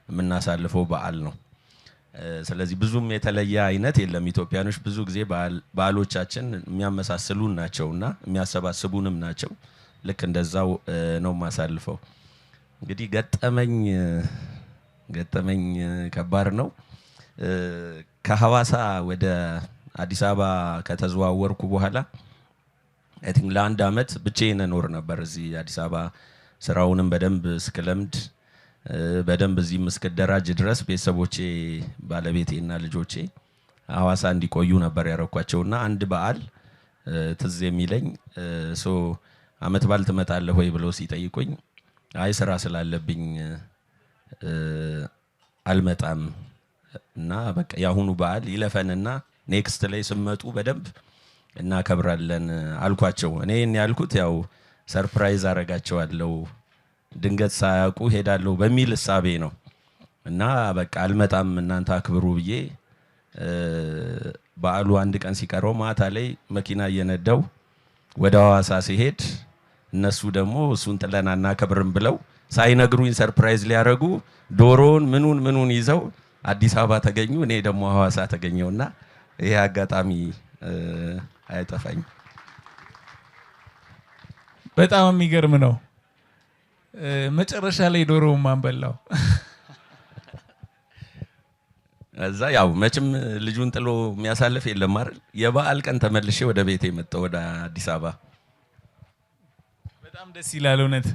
የምናሳልፈው በዓል ነው ስለዚህ ብዙም የተለየ አይነት የለም ኢትዮጵያኖች ብዙ ጊዜ በዓሎቻችን የሚያመሳስሉን ናቸውና የሚያሰባስቡንም ናቸው ልክ እንደዛው ነው ማሳልፈው እንግዲህ ገጠመኝ ከባድ ነው ከሐዋሳ ወደ አዲስ አበባ ከተዘዋወርኩ በኋላ አይ ቲንክ ለአንድ አመት ብቻዬን ኖር ነበር እዚህ አዲስ አበባ ስራውንም በደንብ እስክለምድ በደንብ እዚህም እስክደራጅ ድረስ ቤተሰቦቼ ባለቤቴና ልጆቼ ሐዋሳ እንዲቆዩ ነበር ያረኳቸውና አንድ በዓል ትዝ የሚለኝ አመት በዓል ትመጣለህ ወይ ብለው ሲጠይቁኝ አይ ስራ ስላለብኝ አልመጣም እና በቃ ያሁኑ በዓል ይለፈንና ኔክስት ላይ ስመጡ በደንብ እናከብራለን አልኳቸው እኔ ያልኩት ያው ሰርፕራይዝ አረጋቸዋለሁ ድንገት ሳያውቁ ሄዳለሁ በሚል ሐሳቤ ነው እና በቃ አልመጣም እናንተ አክብሩ ብዬ በዓሉ አንድ ቀን ሲቀረው ማታ ላይ መኪና እየነዳው ወደ ሐዋሳ ሲሄድ እነሱ ደግሞ እሱን ጥለን አናከብርም ብለው ሳይነግሩኝ ሰርፕራይዝ ሊያረጉ ዶሮን ምኑን ይዘው አዲስ አበባ ተገኙ እኔ ደግሞ ሐዋሳ ተገኘውና ይሄ አጋጣሚ አይጠፋኝ በጣም የሚገርም ነው መጨረሻ ላይ ዶሮውን ማን በላው እዛ ያው መቼም ልጁን ጥሎ የሚያሳልፍ የለም አይደል? የበዓል ቀን ተመልሼ ወደ ቤቴ መጣሁ ወደ አዲስ አበባ። በጣም ደስ ይላል እውነት።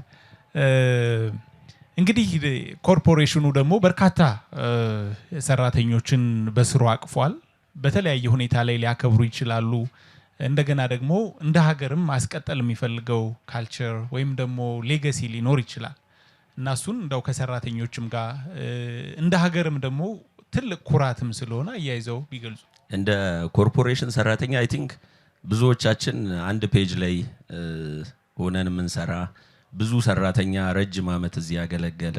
እንግዲህ ኮርፖሬሽኑ ደግሞ በርካታ ሰራተኞችን በስሩ አቅፏል። በተለያየ ሁኔታ ላይ ሊያከብሩ ይችላሉ። እንደገና ደግሞ እንደ ሀገርም ማስቀጠል የሚፈልገው ካልቸር ወይም ደግሞ ሌጋሲ ሊኖር ይችላል እና እሱን እንደው ከሰራተኞችም ጋር እንደ ሀገርም ደግሞ ትልቅ ኩራትም ስለሆነ አያይዘው ቢገልጹ። እንደ ኮርፖሬሽን ሰራተኛ አይ ቲንክ ብዙዎቻችን አንድ ፔጅ ላይ ሆነን የምንሰራ ብዙ ሰራተኛ ረጅም ዓመት እዚህ ያገለገለ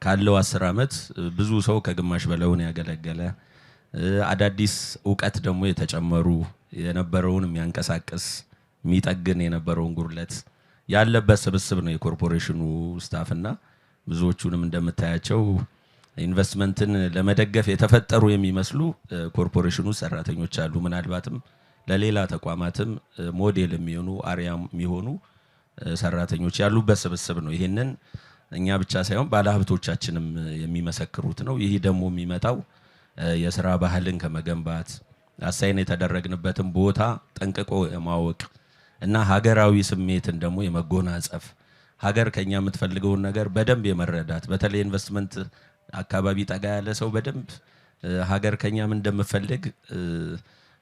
ካለው 10 ዓመት ብዙ ሰው ከግማሽ በላይውን ያገለገለ አዳዲስ ዕውቀት ደግሞ የተጨመሩ የነበረውን የሚያንቀሳቅስ የሚጠግን የነበረውን ጉርለት ያለበት ስብስብ ነው የኮርፖሬሽኑ ስታፍና ብዙዎቹንም እንደምታያቸው ኢንቨስትመንትን ለመደገፍ የተፈጠሩ የሚመስሉ ኮርፖሬሽኑ ሰራተኞች አሉ። ምናልባትም ለሌላ ተቋማትም ሞዴል የሚሆኑ አሪያም የሚሆኑ ሰራተኞች ያሉበት ስብስብ ነው። ይሄንን እኛ ብቻ ሳይሆን ባለሀብቶቻችንም የሚመሰክሩት ነው። ይሄ ደግሞ የሚመጣው የሥራ ባህልን ከመገንባት አሳይን የተደረግንበትን ቦታ ጠንቅቆ የማወቅ እና ሀገራዊ ስሜትን ደግሞ የመጎናጸፍ ሀገር ከኛ የምትፈልገውን ነገር በደንብ የመረዳት በተለይ ኢንቨስትመንት አካባቢ ጠጋ ያለ ሰው በደንብ ሀገር ከኛ ምን እንደምፈልግ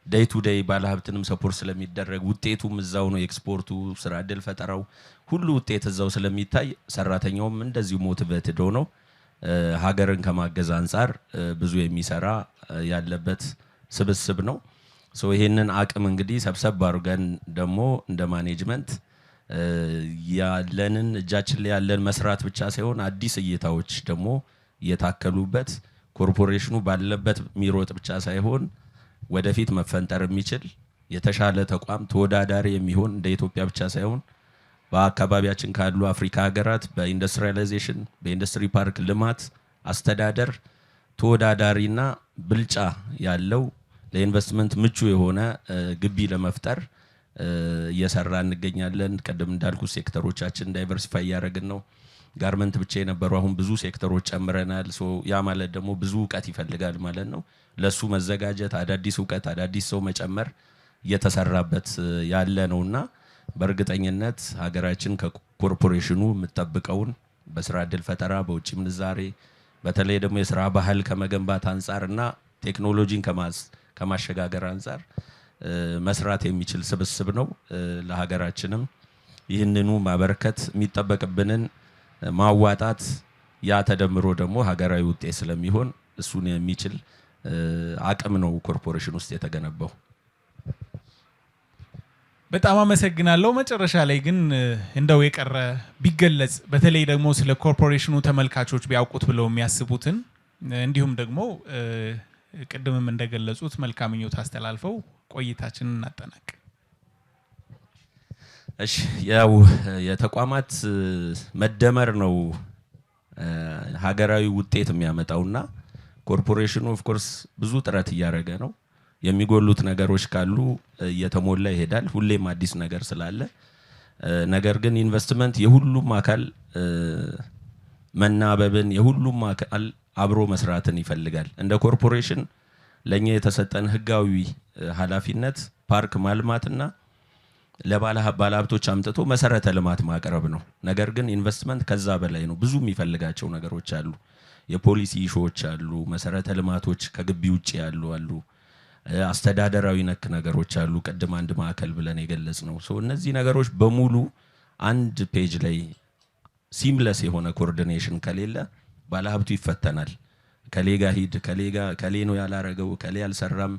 ዴይ ቱ ዴይ ባለሀብትንም ሰፖርት ስለሚደረግ ውጤቱም እዛው ነው። ኤክስፖርቱ፣ ስራ ዕድል ፈጠራው ሁሉ ውጤት እዛው ስለሚታይ ሰራተኛውም እንደዚሁ ሞቲቬትድ ሆኖ ሀገርን ከማገዝ አንጻር ብዙ የሚሰራ ያለበት ስብስብ ነው። ሶ ይሄንን አቅም እንግዲህ ሰብሰብ አድርገን ደግሞ እንደ ማኔጅመንት ያለንን እጃችን ላይ ያለን መስራት ብቻ ሳይሆን አዲስ እይታዎች ደግሞ የታከሉበት ኮርፖሬሽኑ ባለበት ሚሮጥ ብቻ ሳይሆን ወደፊት መፈንጠር የሚችል የተሻለ ተቋም ተወዳዳሪ የሚሆን እንደ ኢትዮጵያ ብቻ ሳይሆን በአካባቢያችን ካሉ አፍሪካ ሀገራት በኢንዱስትሪያላይዜሽን በኢንዱስትሪ ፓርክ ልማት አስተዳደር ተወዳዳሪና ብልጫ ያለው ለኢንቨስትመንት ምቹ የሆነ ግቢ ለመፍጠር እየሰራ እንገኛለን። ቀደም እንዳልኩ ሴክተሮቻችን ዳይቨርሲፋይ ያደረግን ነው። ጋርመንት ብቻ የነበሩ አሁን ብዙ ሴክተሮች ጨምረናል። ያ ማለት ደግሞ ብዙ ዕውቀት ይፈልጋል ማለት ነው። ለሱ መዘጋጀት አዳዲስ ዕውቀት አዳዲስ ሰው መጨመር እየተሰራበት ያለ ነውና በእርግጠኝነት ሀገራችን ከኮርፖሬሽኑ የምትጠብቀውን በስራ ዕድል ፈጠራ በውጭ ምንዛሬ በተለይ ደግሞ የስራ ባህል ከመገንባት አንጻርና ቴክኖሎጂን ከማሸጋገር አንጻር መስራት የሚችል ስብስብ ነው። ለሀገራችንም ይህንኑ ማበረከት የሚጠበቅብንን ማዋጣት ያ ተደምሮ ደግሞ ሀገራዊ ውጤት ስለሚሆን እሱን የሚችል አቅም ነው ኮርፖሬሽን ውስጥ የተገነባው። በጣም አመሰግናለሁ። መጨረሻ ላይ ግን እንደው የቀረ ቢገለጽ በተለይ ደግሞ ስለ ኮርፖሬሽኑ ተመልካቾች ቢያውቁት ብለው የሚያስቡትን እንዲሁም ደግሞ ቅድምም እንደገለጹት መልካም ምኞት አስተላልፈው ቆይታችንን እናጠናቅ። እሺ ያው የተቋማት መደመር ነው ሀገራዊ ውጤት የሚያመጣውና ኮርፖሬሽኑ ኦፍ ኮርስ ብዙ ጥረት እያደረገ ነው። የሚጎሉት ነገሮች ካሉ እየተሞላ ይሄዳል። ሁሌም አዲስ ነገር ስላለ ነገር ግን ኢንቨስትመንት የሁሉም አካል መናበብን የሁሉም አካል አብሮ መስራትን ይፈልጋል። እንደ ኮርፖሬሽን ለኛ የተሰጠን ህጋዊ ኃላፊነት ፓርክ ማልማትና ለባለሀብቶች አምጥቶ መሰረተ ልማት ማቅረብ ነው። ነገር ግን ኢንቨስትመንት ከዛ በላይ ነው። ብዙ የሚፈልጋቸው ነገሮች አሉ። የፖሊሲ ኢሹዎች አሉ፣ መሰረተ ልማቶች ከግቢ ውጪ ያሉ አስተዳደራዊ ነክ ነገሮች አሉ። ቅድም አንድ ማዕከል ብለን የገለጽ ነው። እነዚህ ነገሮች በሙሉ አንድ ፔጅ ላይ ሲምለስ የሆነ ኮኦርዲኔሽን ከሌለ ባለሀብቱ ይፈተናል። ከሌጋ ሂድ ከሌ ነው ያላረገው ከሌ ያልሰራም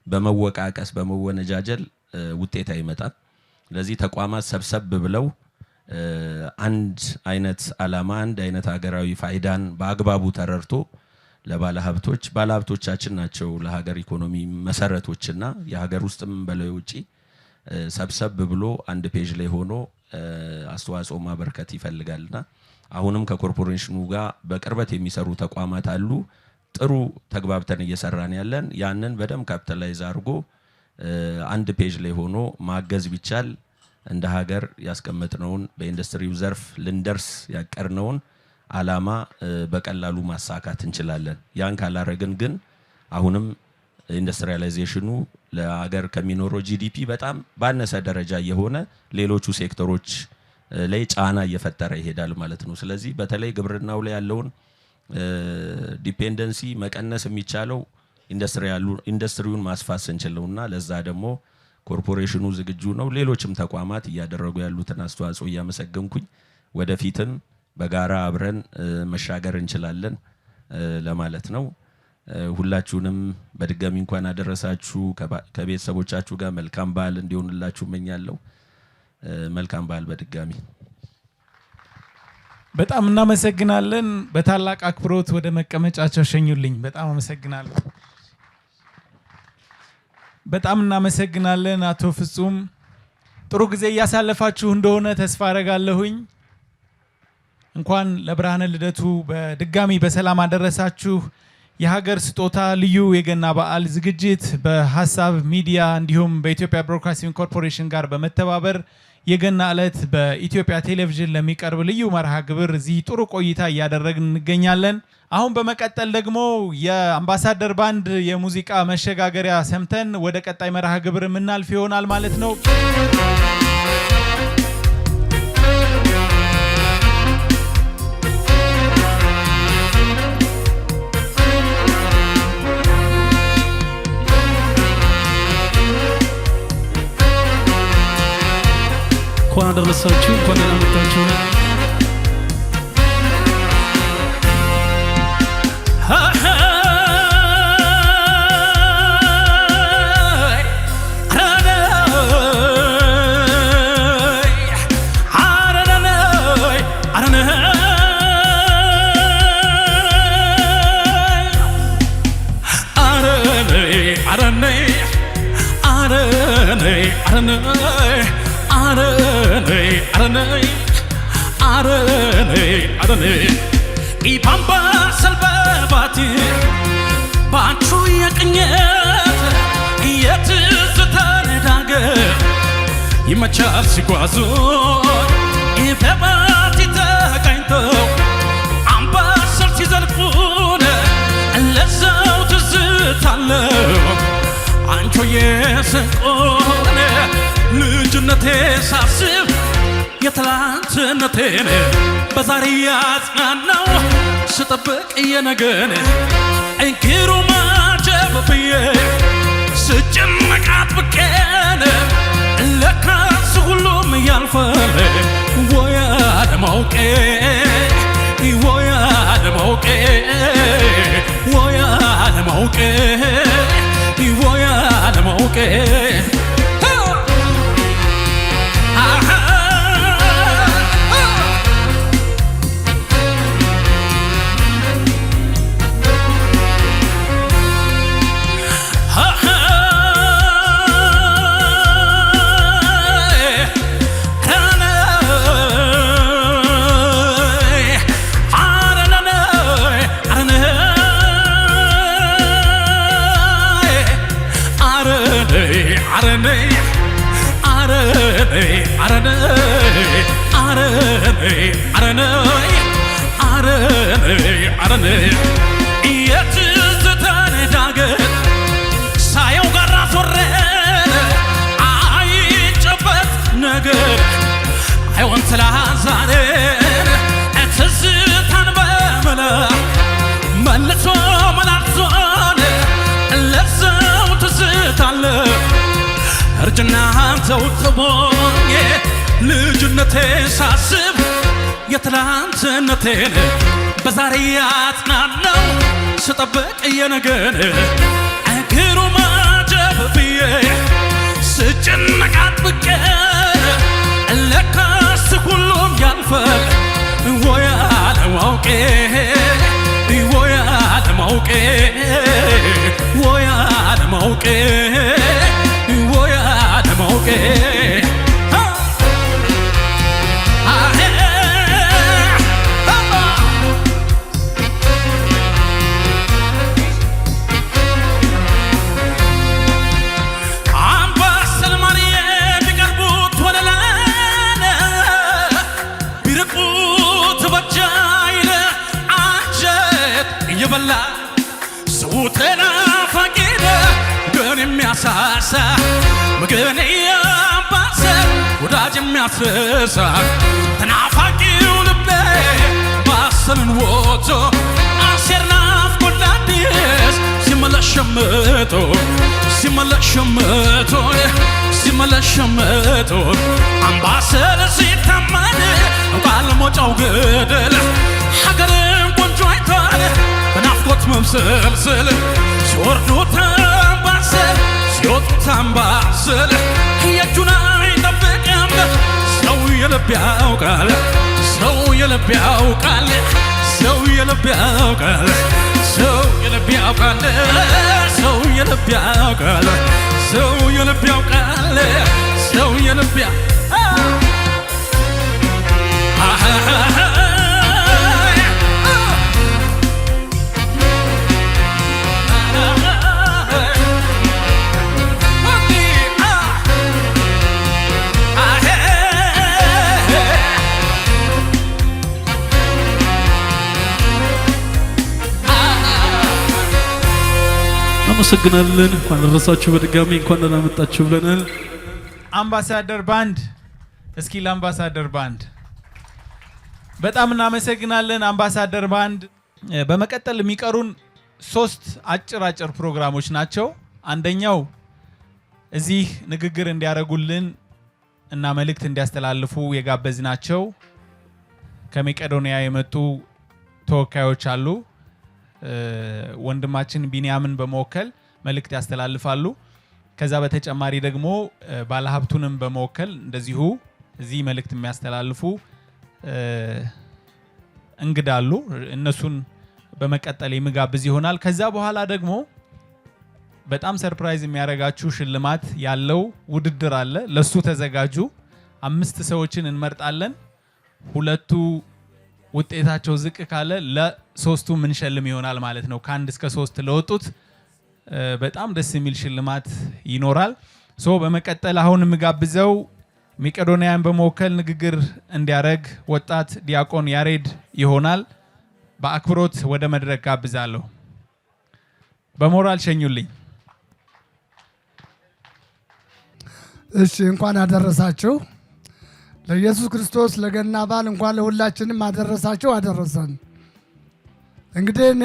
በመወቃቀስ በመወነጃጀል ውጤት አይመጣም። ስለዚህ ተቋማት ሰብሰብ ብለው አንድ አይነት ዓላማ አንድ አይነት ሀገራዊ ፋይዳን በአግባቡ ተረድቶ ባለሀብቶቻችን ናቸው ለሀገር ኢኮኖሚ መሰረቶችና የሀገር ውስጥም በላይ ውጪ ሰብሰብ ብሎ አንድ ፔጅ ላይ ሆኖ አስተዋጽኦ ማበርከት ይፈልጋልና አሁንም ከኮርፖሬሽኑ ጋር በቅርበት የሚሰሩ ተቋማት አሉ። ጥሩ ተግባብተን እየሰራን ያለን ያንን በደም ካፒታላይዝ አድርጎ አንድ ፔጅ ላይ ሆኖ ማገዝ ቢቻል እንደ ሀገር ያስቀመጥነውን በኢንዱስትሪው ዘርፍ ልንደርስ ያቀርነውን ዓላማ በቀላሉ ማሳካት እንችላለን። ያን ካላረግን ግን አሁንም ኢንዱስትሪያላይዜሽኑ ለሀገር ከሚኖረው ጂዲፒ በጣም ባነሰ ደረጃ የሆነ ሌሎቹ ሴክተሮች ላይ ጫና እየፈጠረ ይሄዳል ማለት ነው። ስለዚህ በተለይ ግብርናው ላይ ያለውን ዲፔንደንሲ መቀነስ የሚቻለው ኢንዱስትሪውን ማስፋት ስንችለውና ለዛ ደግሞ ኮርፖሬሽኑ ዝግጁ ነው። ሌሎችም ተቋማት እያደረጉ ያሉትን አስተዋጽኦ እያመሰገንኩኝ ወደፊትም በጋራ አብረን መሻገር እንችላለን ለማለት ነው። ሁላችሁንም በድጋሚ እንኳን አደረሳችሁ። ከቤተሰቦቻችሁ ጋር መልካም በዓል እንዲሆንላችሁ እመኛለሁ። መልካም በዓል በድጋሚ። በጣም እናመሰግናለን። በታላቅ አክብሮት ወደ መቀመጫቸው ሸኙልኝ። በጣም አመሰግናለሁ። በጣም እናመሰግናለን አቶ ፍጹም። ጥሩ ጊዜ እያሳለፋችሁ እንደሆነ ተስፋ አደርጋለሁኝ። እንኳን ለብርሃነ ልደቱ በድጋሚ በሰላም አደረሳችሁ። የሀገር ስጦታ ልዩ የገና በዓል ዝግጅት በሀሳብ ሚዲያ እንዲሁም በኢትዮጵያ ብሮድካስቲንግ ኮርፖሬሽን ጋር በመተባበር የገና ዕለት በኢትዮጵያ ቴሌቪዥን ለሚቀርብ ልዩ መርሃ ግብር እዚህ ጥሩ ቆይታ እያደረግን እንገኛለን። አሁን በመቀጠል ደግሞ የአምባሳደር ባንድ የሙዚቃ መሸጋገሪያ ሰምተን ወደ ቀጣይ መርሃ ግብር የምናልፍ ይሆናል ማለት ነው። እንኳን አደረሳችሁ፣ እንኳን ደህና መጣችሁ። ኢፓምባ ሰልበባቲ ባንቹ የቅኘት የትዝታን ዳገት ይመቻል ሲጓዙ ኢፈባቲ ተቃኝተው አምባሰል ሲዘልቁን ለዛው ትዝታለው አንቾ የስቆን ልጅነቴ ሳስብ የትላንትነቴን በዛሬ ያጽናናው ስጠብቅ የነገን እንኪሩ ማጀብ ብዬ ስጨነቅ አጥብቄን ለካስ ሁሉም ያልፋል ወይ አለማውቄ ወይ አለማውቄ ወይ አለማውቄ ወይ አለማውቄ የትዝታን ዳገት ሳየው ጋራ ዞሬን አይጨበት ነገር አይሆን ስላዛሬን ትዝታን በመላ መልሶ መላልሶን ለሰው ትዝታለ እርጅናን ተውጥቦኝ ልጅነቴ ሳስብ የትላንትነቴን በዛሬ ያጽናናው ስጠብቅ የነገን እግሩ ማጀብ ብዬ ስጨነቅ አጥብቄ ለካስ ሁሉም ያልፋል ወይ አለማውቄ ወይ አለማውቄ ወይ አለማውቄ ወይ አለማውቄ የበላ ሰውተና ያነሳሳ ምግብን ያባሰ ወዳጅ የሚያስረሳ ተናፋቂው ልቤ ባሰልን ወቶ አሴር ናፍቆት አዲስ ሲመለስ ሸምቶ አምባሰል ሲታመን ቃል ሞጫው ገደል ሀገርን ቆንጆ አይቷል በናፍቆት መምሰልሰል ሲወርዱት አምባሰል ሲወጡት አምባሰል የእጁን አይጠብቅም ሰው የልብ ያውቃል ሰው የልብ ያውቃል ሰው የልብ ያውቃል ሰው የልብ ያውቃል ሰው የልብ ያውቃል ሰው የልብ ያውቃል ሰው የልብ አመሰግናለን። እንኳን ደረሳችሁ በድጋሚ እንኳን ደህና መጣችሁ ብለናል። አምባሳደር ባንድ እስኪ ለአምባሳደር ባንድ በጣም እናመሰግናለን። አምባሳደር ባንድ በመቀጠል የሚቀሩን 3 አጭር ፕሮግራሞች ናቸው። አንደኛው እዚህ ንግግር እንዲያደርጉልን እና መልእክት እንዲያስተላልፉ የጋበዝናቸው ከመቄዶንያ የመጡ ተወካዮች አሉ። ወንድማችን ቢንያምን በመወከል መልእክት ያስተላልፋሉ። ከዛ በተጨማሪ ደግሞ ባለሀብቱንም በመወከል እንደዚሁ እዚህ መልእክት የሚያስተላልፉ እንግዳሉ። እነሱን በመቀጠል የሚጋብዝ ይሆናል። ከዛ በኋላ ደግሞ በጣም ሰርፕራይዝ የሚያደርጋችሁ ሽልማት ያለው ውድድር አለ። ለሱ ተዘጋጁ። 5 ሰዎችን እንመርጣለን። 2ቱ ውጤታቸው ዝቅ ካለ ለ3ቱ ምን ሸልም ይሆናል ማለት ነው። ከ1 እስከ 3 ለወጡት በጣም ደስ የሚል ሽልማት ይኖራል። በመቀጠል አሁን የምጋብዘው መቄዶንያን በመወከል ንግግር እንዲያደርግ ወጣት ዲያቆን ያሬድ ይሆናል። በአክብሮት ወደ መድረክ ጋብዛለሁ። በሞራል ሸኙልኝ። እሺ፣ እንኳን አደረሳችሁ ለኢየሱስ ክርስቶስ ለገና በዓል እንኳን ለሁላችንም አደረሳችሁ አደረሰን። እንግዲህ እኔ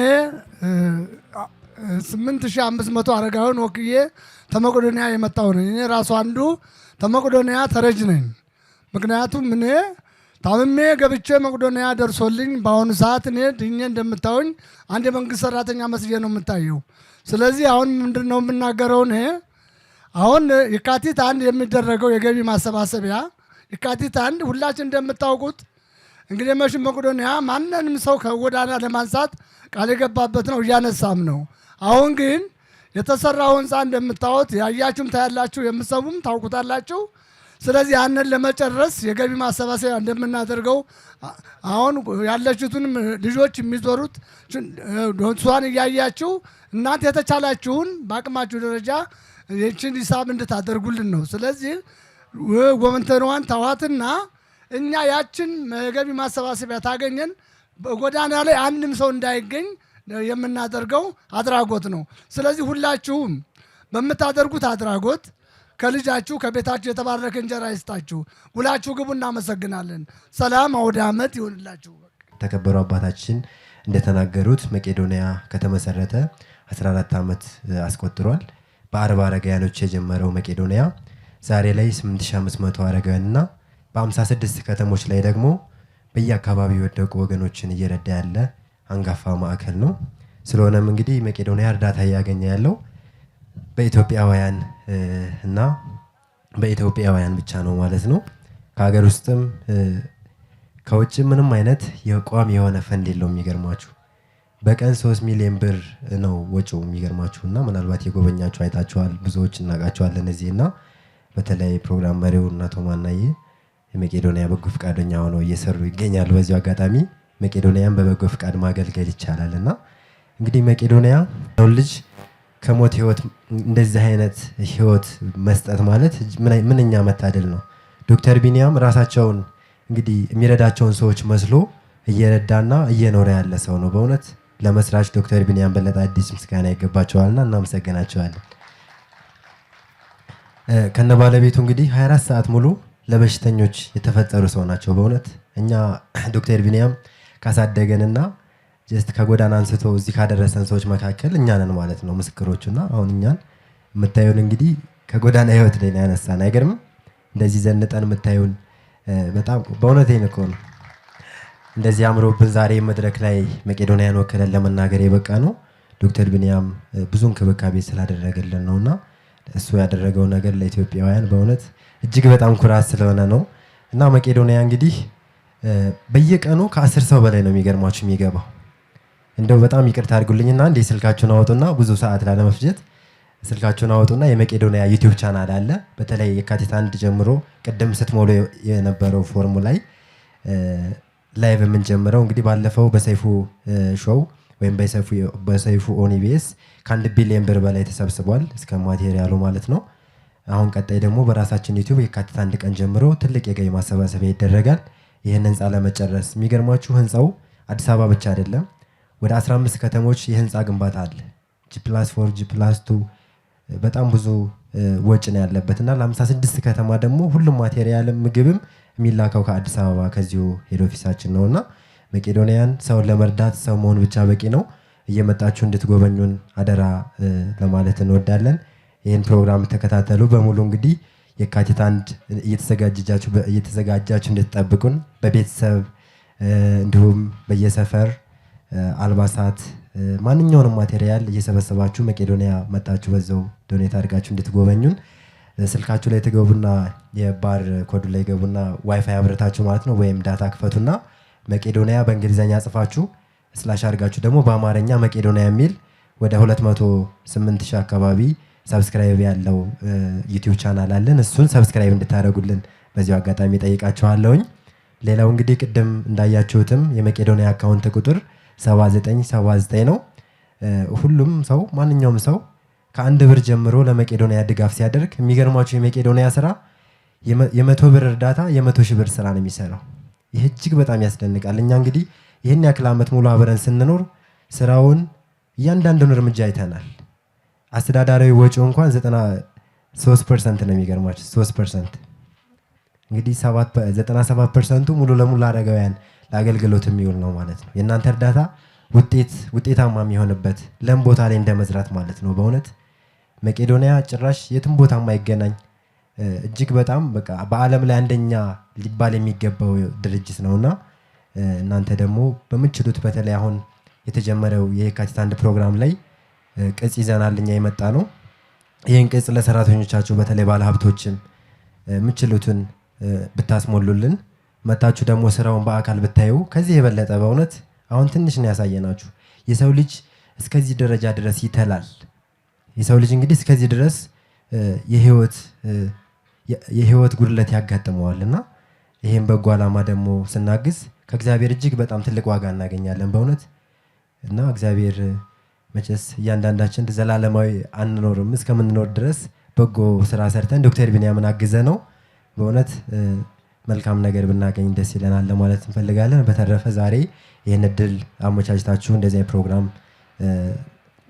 8500 አረጋውያን ወክዬ ተመቄዶንያ የመጣሁ ነኝ። እኔ ራሱ አንዱ ተመቄዶንያ ተረጅ ነኝ። ምክንያቱም እኔ ታምሜ ገብቼ መቄዶንያ ደርሶልኝ በአሁኑ ሰዓት እኔ ድኜ እንደምታዩኝ አንድ የመንግስት ሰራተኛ መስዬ ነው የምታየው። ስለዚህ አሁን ምንድን ነው የምናገረው? እኔ አሁን የካቲት 1 የሚደረገው የገቢ ማሰባሰቢያ የካቲት 1 ሁላችን እንደምታውቁት እንግዲህ መቄዶንያ ማንንም ሰው ከጎዳና ለማንሳት ቃል የገባበት ነው፣ እያነሳም ነው። አሁን ግን የተሰራው ህንፃ እንደምታዩት ያያችሁም ታያላችሁ፣ የምትሰሙም ታውቁታላችሁ። ስለዚህ ያንን ለመጨረስ የገቢ ማሰባሰቢያ እንደምናደርገው አሁን ያለችሁትንም ልጆች የሚዞሩት እሷን እያያችሁ እናንተ የተቻላችሁን በአቅማችሁ ደረጃ ይህችን ሂሳብ እንድታደርጉልን ነው። ስለዚህ ጎመንተኗን ተዋትና እኛ ያችን የገቢ ማሰባሰቢያ ታገኘን በጎዳና ላይ አንድም ሰው እንዳይገኝ የምናደርገው አድራጎት ነው። ስለዚህ ሁላችሁም በምታደርጉት አድራጎት ከልጃችሁ ከቤታችሁ የተባረከ እንጀራ ይስጣችሁ። ውላችሁ ግቡ። እናመሰግናለን። ሰላም አውደ ዓመት ይሁንላችሁ። ተከበሩ አባታችን እንደተናገሩት መቄዶንያ ከተመሰረተ 14 ዓመት አስቆጥሯል። በ40 አረጋውያኖች የጀመረው መቄዶንያ ዛሬ ላይ 8500 አረጋውያንና በ56 ከተሞች ላይ ደግሞ በየአካባቢው የወደቁ ወገኖችን እየረዳ ያለ አንጋፋ ማዕከል ነው። ስለሆነም እንግዲህ መቄዶንያ እርዳታ እያገኘ ያለው በኢትዮጵያውያን እና በኢትዮጵያውያን ብቻ ነው ማለት ነው። ከሀገር ውስጥም ከውጭ ምንም አይነት የቋሚ የሆነ ፈንድ የለውም። የሚገርማችሁ በቀን 3 ሚሊዮን ብር ነው ወጪው። የሚገርማችሁና ምናልባት የጎበኛችሁ አይታችኋል፣ ብዙዎች እናውቃቸዋለን እዚህና በተለይ ፕሮግራም መሪው እና ቶማናዬ የመቄዶንያ በጎ ፈቃደኛ ሆነው እየሰሩ ይገኛሉ። በዚሁ አጋጣሚ መቄዶንያን በበጎ ፈቃድ ማገልገል ይቻላልና እንግዲህ መቄዶንያ ልጅ ከሞት ህይወት እንደዚህ አይነት ህይወት መስጠት ማለት ምንኛ መታደል ነው። ዶክተር ቢንያም ራሳቸውን እንግዲህ የሚረዳቸውን ሰዎች መስሎ እየረዳና እየኖረ ያለ ሰው ነው። በእውነት ለመስራች ዶክተር ቢንያም በለጠ አዲስ ምስጋና ይገባቸዋልና እናመሰግናቸዋለን። ከነ ባለቤቱ እንግዲህ 24 ሰዓት ሙሉ ለበሽተኞች የተፈጠሩ ሰው ናቸው። በእውነት እኛ ዶክተር ቢኒያም ካሳደገንና ጀስት ከጎዳና አንስቶ እዚህ ካደረሰን ሰዎች መካከል እኛ ነን ማለት ነው ምስክሮቹና አሁን እኛን የምታዩን እንግዲህ ከጎዳና ህይወት ላይ ያነሳን አይገርምም? እንደዚህ ዘንጠን የምታዩን በጣም በእውነቴን እኮ ነው። እንደዚህ አምሮብን ዛሬ መድረክ ላይ መቄዶንያን ወክለን ለመናገር የበቃ ነው ዶክተር ቢኒያም ብዙ እንክብካቤ ስላደረገልን ነውና እሱ ያደረገው ነገር ለኢትዮጵያውያን በእውነት እጅግ በጣም ኩራት ስለሆነ ነው። እና መቄዶንያ እንግዲህ በየቀኑ ከ10 ሰው በላይ ነው የሚገርማችሁ የሚገባው። እንደው በጣም ይቅርታ አድርጉልኝና እንዴ ስልካችሁን አወጡና ብዙ ሰዓት ላለመፍጀት ስልካችሁን አወጡና የመቄዶንያ ዩቲዩብ ቻናል አለ። በተለይ የካቲት 1 ጀምሮ ቅድም ስትሞሉ የነበረው ፎርሙ ላይ ላይቭ የምንጀምረው እንግዲህ ባለፈው በሰይፉ ሾው ወይም በሰይፉ ኦኒቢኤስ ከ1 ቢሊዮን ብር በላይ ተሰብስቧል እስከ ማቴሪያሉ ማለት ነው። አሁን ቀጣይ ደግሞ በራሳችን ዩቲዩብ የካቲት 1 ቀን ጀምሮ ትልቅ የገቢ ማሰባሰቢያ ይደረጋል። ይህን ህንፃ ለመጨረስ የሚገርማችሁ ህንፃው አዲስ አበባ ብቻ አይደለም፣ ወደ 15 ከተሞች የህንፃ ግንባታ አለ። G+4 G+2 በጣም ብዙ ወጭ ነው ያለበት እና ለ56 ከተማ ደግሞ ሁሉም ማቴሪያልም ምግብም የሚላከው ከአዲስ አበባ ከዚሁ ሄድ ኦፊሳችን ነውና መቄዶንያን ሰውን ለመርዳት ሰው መሆን ብቻ በቂ ነው። እየመጣችሁ እንድትጎበኙን አደራ ለማለት እንወዳለን። ይህን ፕሮግራም ተከታተሉ በሙሉ እንግዲህ የካቲት 1 እየተዘጋጃችሁ እንድትጠብቁን በቤተሰብ እንዲሁም በየሰፈር አልባሳት ማንኛውንም ማቴሪያል እየሰበሰባችሁ መቄዶንያ መጣችሁ በዛው ዶኔት አድርጋችሁ እንድትጎበኙን ስልካችሁ ላይ ተገቡና የባር ኮዱ ላይ ገቡና ዋይፋይ አብረታችሁ ማለት ነው ወይም ዳታ ክፈቱና መቄዶንያ በእንግሊዘኛ ጽፋችሁ ስላሽ አድርጋችሁ ደግሞ በአማርኛ መቄዶንያ የሚል ወደ 208,000 አካባቢ ሰብስክራይብ ያለው ዩቲዩብ ቻናል አለን። እሱን ሰብስክራይብ እንድታደርጉልን በዚሁ አጋጣሚ ጠይቃችኋለሁኝ። ሌላው እንግዲህ ቅድም እንዳያችሁትም የመቄዶንያ አካውንት ቁጥር 7979 ነው። ሁሉም ሰው ማንኛውም ሰው ከ1 ብር ጀምሮ ለመቄዶንያ ድጋፍ ሲያደርግ የሚገርማችሁ የመቄዶንያ ስራ የ100 ብር እርዳታ የ100,000 ብር ስራ ነው የሚሰራው። ይህ እጅግ በጣም ያስደንቃል። እኛ እንግዲህ ይህን ያክል ዓመት ሙሉ አብረን ስንኖር ስራውን እያንዳንዱን እርምጃ አይተናል። አስተዳዳሪው ወጪው እንኳን 93% ነው የሚገርማችሁ 3% እንግዲህ 97% ሙሉ ለሙሉ አረጋውያን ለአገልግሎት የሚውል ነው ማለት ነው። የእናንተ እርዳታ ውጤታማ የሚሆንበት ለም ቦታ ላይ እንደመዝራት ማለት ነው። በእውነት መቄዶንያ ጭራሽ የትም ቦታ የማይገናኝ እጅግ በጣም በቃ በዓለም ላይ አንደኛ ሊባል የሚገባው ድርጅት ነውና እናንተ ደግሞ በምትችሉት በተለይ አሁን የተጀመረው የካቲት 1 ፕሮግራም ላይ ቅጽ ይዘናል እኛ የመጣ ነው። ይህን ቅጽ ለሰራተኞቻችሁ በተለይ ባለሀብቶችም የምትችሉትን ብታስሞሉልን መታችሁ ደግሞ ስራውን በአካል ብታዩ ከዚህ የበለጠ በእውነት አሁን ትንሽ ነው ያሳየናችሁ። የሰው ልጅ እስከዚህ ደረጃ ድረስ ይተላል። የሰው ልጅ እንግዲህ እስከዚህ ድረስ የህይወት ጉድለት ያጋጥመዋልና ይሄን በጎ ዓላማ ደግሞ ስናግዝ ከእግዚአብሔር እጅግ በጣም ትልቅ ዋጋ እናገኛለን በእውነት እና እግዚአብሔር መቼስ እያንዳንዳችን ዘላለማዊ አንኖርም እስከምንኖር ድረስ በጎ ስራ ሰርተን ዶክተር ቢኒያምን አግዘ ነው በእውነት መልካም ነገር ብናገኝ ደስ ይለናል ለማለት እንፈልጋለን። በተረፈ ዛሬ ይህን እድል አመቻችታችሁ እንደዚህ ፕሮግራም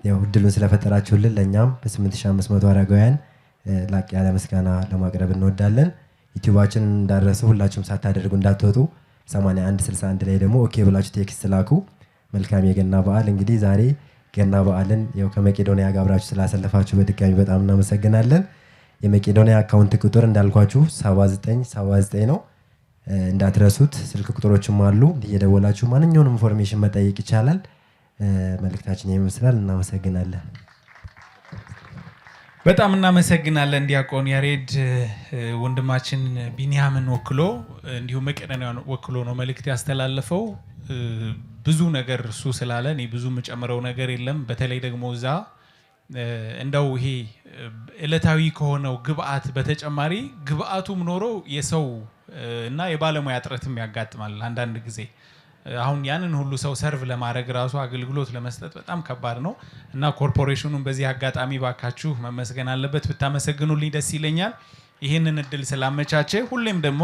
ያው እድሉን ስለፈጠራችሁልን ለእኛም በ8500 አረጋውያን ላቅ ያለ ምስጋና ለማቅረብ እንወዳለን። ዩቲዩባችን እንዳረሱ ሁላችሁም ሳታደርጉ እንዳትወጡ 8161 ላይ ደግሞ ኦኬ ብላችሁ ቴክስት ላኩ። መልካም የገና በዓል። እንግዲህ ዛሬ ገና በዓልን ያው ከመቄዶንያ ጋር አብራችሁ ስላሰለፋችሁ በድጋሚ በጣም እናመሰግናለን። የመቄዶንያ አካውንት ቁጥር እንዳልኳችሁ 7979 ነው፣ እንዳትረሱት። ስልክ ቁጥሮችም አሉ፣ እየደወላችሁ ማንኛውንም ኢንፎርሜሽን መጠየቅ ይቻላል። መልእክታችን ይመስላል። እናመሰግናለን። በጣም እናመሰግናለን ዲያቆን ያሬድ። ወንድማችን ቢኒያምን ወክሎ እንዲሁም መቄዶንያን ወክሎ ነው መልእክት ያስተላለፈው። ብዙ ነገር እሱ ስላለ እኔ ብዙ የምጨምረው ነገር የለም። በተለይ ደግሞ እዛ እንደው ይሄ ዕለታዊ ከሆነው ግብአት በተጨማሪ ግብአቱም ኖሮ የሰው እና የባለሙያ እጥረትም ያጋጥማል አንዳንድ ጊዜ። አሁን ያንን ሁሉ ሰው ሰርቭ ለማድረግ ራሱ አገልግሎት ለመስጠት በጣም ከባድ ነው እና ኮርፖሬሽኑን በዚህ አጋጣሚ ባካችሁ መመስገን አለበት። ብታመሰግኑልኝ ደስ ይለኛል። ይህንን እድል ስላመቻቸ ሁሌም ደግሞ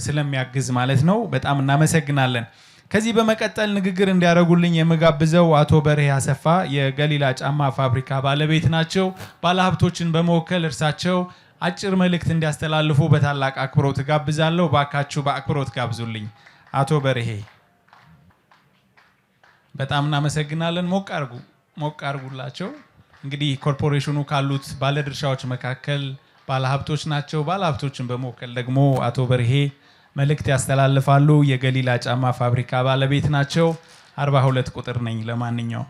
ስለሚያግዝ ማለት ነው። በጣም እናመሰግናለን። ከዚህ በመቀጠል ንግግር እንዲያደርጉልኝ የምጋብዘው አቶ በርሄ አሰፋ የገሊላ ጫማ ፋብሪካ ባለቤት ናቸው። ባለሀብቶችን በመወከል እርሳቸው አጭር መልእክት እንዲያስተላልፉ በታላቅ አክብሮት ጋብዛለሁ። ባካችሁ በአክብሮት ጋብዙልኝ። አቶ በርሄ በጣም እናመሰግናለን። ሞቅ አርጉላቸው። እንግዲህ ኮርፖሬሽኑ ካሉት ባለድርሻዎች መካከል ባለሀብቶች ናቸው። ባለሀብቶችን በመወከል ደግሞ አቶ በርሄ መልእክት ያስተላልፋሉ። የገሊላ ጫማ ፋብሪካ ባለቤት ናቸው። 42 ቁጥር ነኝ። ለማንኛውም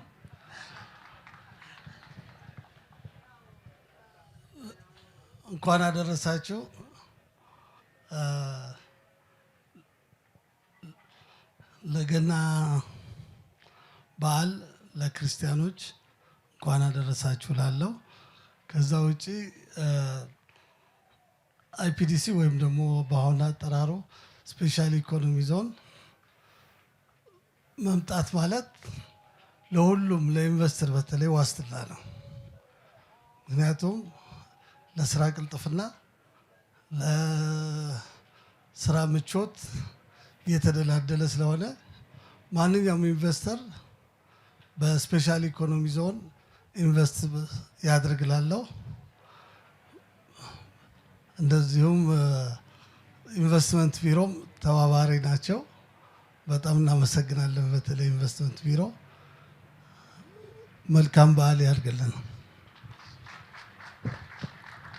እንኳን አደረሳችሁ። ለገና በዓል ለክርስቲያኖች እንኳን አደረሳችሁ ላለው። ከዛ ውጪ አይፒዲሲ ወይም ደግሞ በአሁኑ አጠራሩ ስፔሻል ኢኮኖሚ ዞን መምጣት ማለት ለሁሉም ለኢንቨስተር በተለይ ዋስትና ነው። ምክንያቱም ለስራ ቅልጥፍና፣ ለስራ ምቾት እየተደላደለ ስለሆነ ማንኛውም ኢንቨስተር በስፔሻል ኢኮኖሚ ዞን ኢንቨስት ያደርግላለሁ። እንደዚሁም ኢንቨስትመንት ቢሮም ተባባሪ ናቸው። በጣም እናመሰግናለን። በተለይ ኢንቨስትመንት ቢሮ መልካም በዓል ያድርግልን።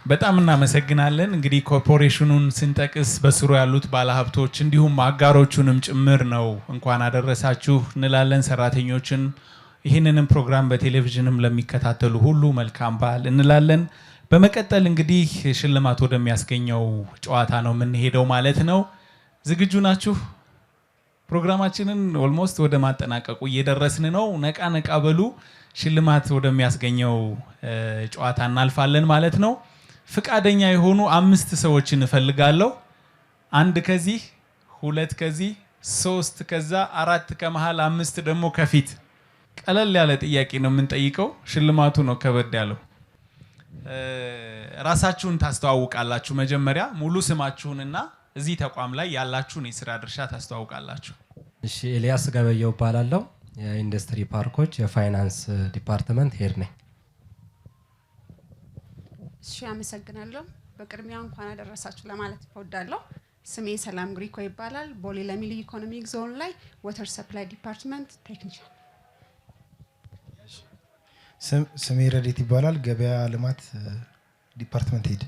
በጣም እናመሰግናለን። እንግዲህ ኮርፖሬሽኑን ስንጠቅስ በስሩ ያሉት ባለሀብቶች እንዲሁም አጋሮቹንም ጭምር ነው እንኳን አደረሳችሁ እንላለን። ሰራተኞችን ይህንንም ፕሮግራም በቴሌቪዥንም ለሚከታተሉ ሁሉ መልካም በዓል እንላለን። በመቀጠል እንግዲህ ሽልማት ወደሚያስገኘው ጨዋታ ነው የምንሄደው ማለት ነው። ዝግጁ ናችሁ? ፕሮግራማችንን ኦልሞስት ወደ ማጠናቀቁ እየደረስን ነው። ነቃ ነቃ በሉ። ሽልማት ወደሚያስገኘው ጨዋታ እናልፋለን ማለት ነው። ፍቃደኛ የሆኑ 5 ሰዎችን እፈልጋለሁ። 1 ከዚህ፣ 2 ከዚህ፣ 3 ከዛ፣ 4 ከመሃል፣ 5 ደግሞ ከፊት። ቀለል ያለ ጥያቄ ነው የምንጠይቀው። ሽልማቱ ነው ከበድ ያለው። ራሳችሁን ታስተዋውቃላችሁ። መጀመሪያ ሙሉ ስማችሁንና እዚህ ተቋም ላይ ያላችሁን የስራ ድርሻ ታስተዋውቃላችሁ። እሺ፣ ኤልያስ ገበየው እባላለሁ። የኢንዱስትሪ ፓርኮች የፋይናንስ ዲፓርትመንት ሄድ ነኝ። እሺ፣ አመሰግናለሁ። በቅድሚያ እንኳን አደረሳችሁ ለማለት እወዳለሁ። ስሜ ሰላም ግሪኮ ይባላል። ቦሌ ለሚ ልዩ ኢኮኖሚክ ዞን ላይ ወተር ሰፕላይ ዲፓርትመንት ቴክኒሻን። ስሜ ረዲት ይባላል። ገበያ ልማት ዲፓርትመንት ሄድ።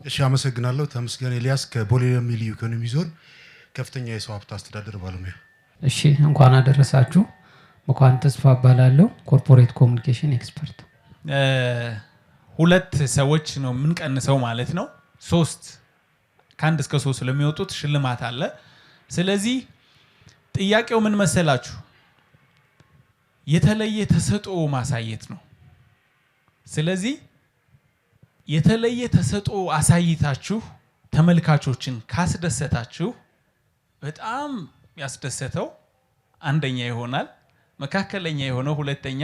እሺ፣ አመሰግናለሁ። ተመስገን ኤልያስ ከቦሌ ለሚ ልዩ ኢኮኖሚ ዞን ከፍተኛ የሰው ሀብት አስተዳደር ባለሙያ። እሺ፣ እንኳን አደረሳችሁ። መኳን ተስፋ እባላለሁ። ኮርፖሬት ኮሙኒኬሽን ኤክስፐርት። 2 ሰዎች ነው የምንቀንሰው ማለት ነው። 3 ከ1 እስከ 3 ስለሚወጡት ሽልማት አለ። ስለዚህ ጥያቄው ምን መሰላችሁ? የተለየ ተሰጥኦ ማሳየት ነው። ስለዚህ የተለየ ተሰጥኦ አሳይታችሁ ተመልካቾችን ካስደሰታችሁ በጣም ያስደሰተው አንደኛ ይሆናል፣ መካከለኛ የሆነው ሁለተኛ፣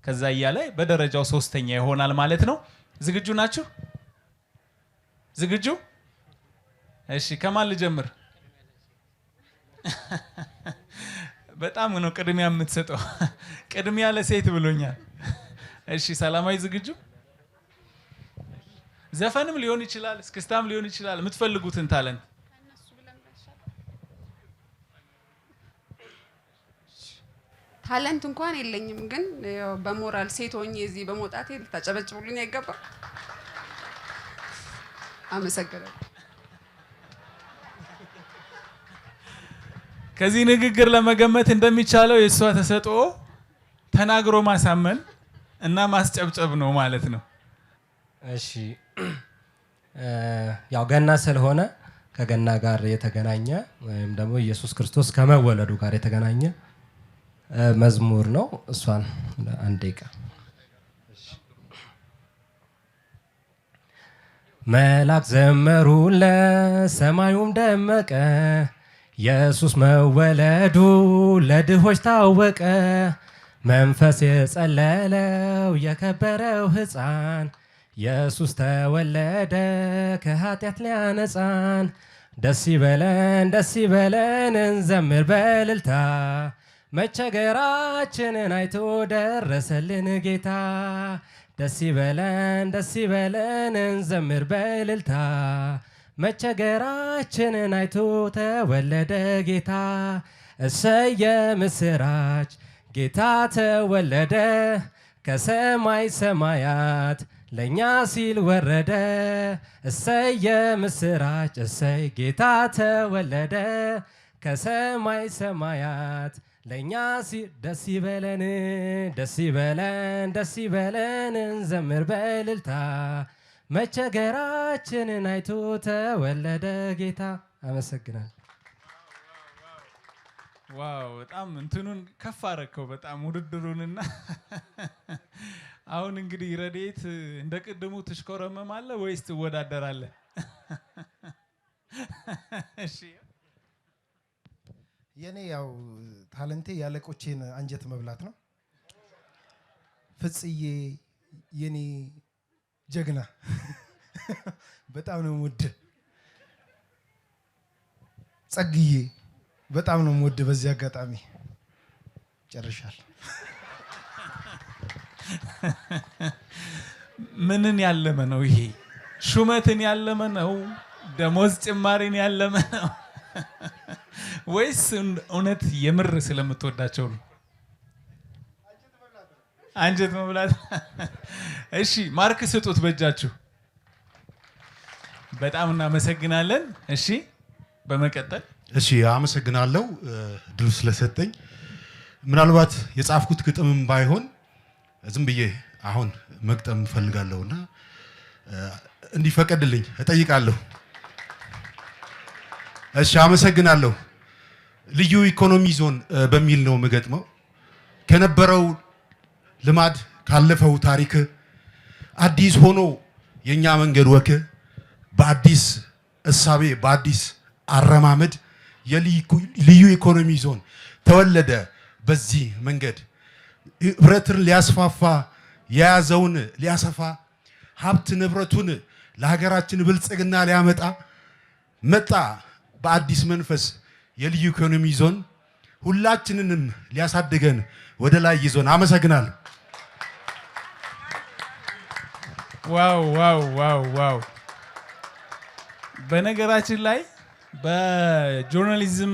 ከዛ እያለ በደረጃው 3ኛ ይሆናል ማለት ነው። ዝግጁ ናችሁ? ዝግጁ? እሺ፣ ከማን ልጀምር? በጣም ነው ቅድሚያ የምትሰጠው። ቅድሚያ ለሴት ብሎኛል። እሺ፣ ሰላማዊ ዝግጁ? ዘፈንም ሊሆን ይችላል፣ እስክስታም ሊሆን ይችላል። የምትፈልጉትን ታለንት ታለንት እንኳን የለኝም፣ ግን በሞራል ሴት ሆኜ እዚህ በመውጣቴ ልታጨበጭቡልኝ አይገባም? አመሰግናለሁ። ከዚህ ንግግር ለመገመት እንደሚቻለው የእሷ ተሰጥኦ ተናግሮ ማሳመን እና ማስጨብጨብ ነው ማለት ነው። እሺ፣ ያው ገና ስለሆነ ከገና ጋር የተገናኘ ወይም ደግሞ ኢየሱስ ክርስቶስ ከመወለዱ ጋር የተገናኘ መዝሙር ነው። እሷን 1 ደቂቃ። መላክ ዘመሩለት፣ ሰማዩም ደመቀ፣ ኢየሱስ መወለዱ ለድሆች ታወቀ። መንፈስ የጸለለው የከበረው ሕፃን ኢየሱስ ተወለደ ከኃጢአት ሊያነጻን። ደስ ይበለን እንዘምር በእልልታ መቸገራችንን አይቶ ደረሰልን ጌታ ደስ ይበለን እንዘምር በእልልታ መቸገራችንን አይቶ ተወለደ ጌታ እሰየ ምስራች ጌታ ተወለደ ከሰማይ ሰማያት ለኛ ሲል ወረደ እሰየ ምስራች እሰይ ጌታ ተወለደ ከሰማይ ሰማያት ለኛ ሲል ደስ ይበለን እንዘምር በእልልታ መቸገራችንን አይቶ ተወለደ ጌታ አመሰግናለሁ ዋው በጣም እንትኑን ከፍ አረከው በጣም ውድድሩንና አሁን እንግዲህ ረዴት እንደ ቅድሙ ትሽኮረመማለህ ወይስ ትወዳደራለህ? እሺ የኔ ያው ታለንቴ ያለቆቼን አንጀት መብላት ነው። ፍጽዬ የኔ ጀግና በጣም ነው የምወድ። ጸግዬ በጣም ነው የምወድ። በዚህ አጋጣሚ ጨርሻል። ምንን ያለመ ነው ይሄ? ሹመትን ያለመ ነው? ደሞዝ ጭማሪን ያለመ ነው? ወይስ እውነት የምር ስለምትወዳቸው ነው? አንጀት መብላት። እሺ ማርክ ስጡት በእጃችሁ። በጣም እናመሰግናለን። እሺ በመቀጠል እሺ አመሰግናለሁ ድሉ ስለሰጠኝ። ምናልባት የጻፍኩት ግጥምም ባይሆን ዝም ብዬ አሁን መግጠም ፈልጋለሁና እንዲፈቀድልኝ እጠይቃለሁ። እሺ አመሰግናለሁ። ልዩ ኢኮኖሚ ዞን በሚል ነው የምገጥመው። ከነበረው ልማድ ካለፈው ታሪክ አዲስ ሆኖ የኛ መንገድ ወክ በአዲስ እሳቤ በአዲስ አረማመድ የልዩ ኢኮኖሚ ዞን ተወለደ። በዚህ መንገድ ህብረትን ሊያስፋፋ የያዘውን ሊያሰፋ ሀብት ንብረቱን ለሀገራችን ብልጽግና ሊያመጣ መጣ በአዲስ መንፈስ የልዩ ኢኮኖሚ ዞን ሁላችንንም ሊያሳድገን ወደ ላይ ይዞን። አመሰግናለሁ። ዋው ዋው ዋው ዋው። በነገራችን ላይ በጆርናሊዝም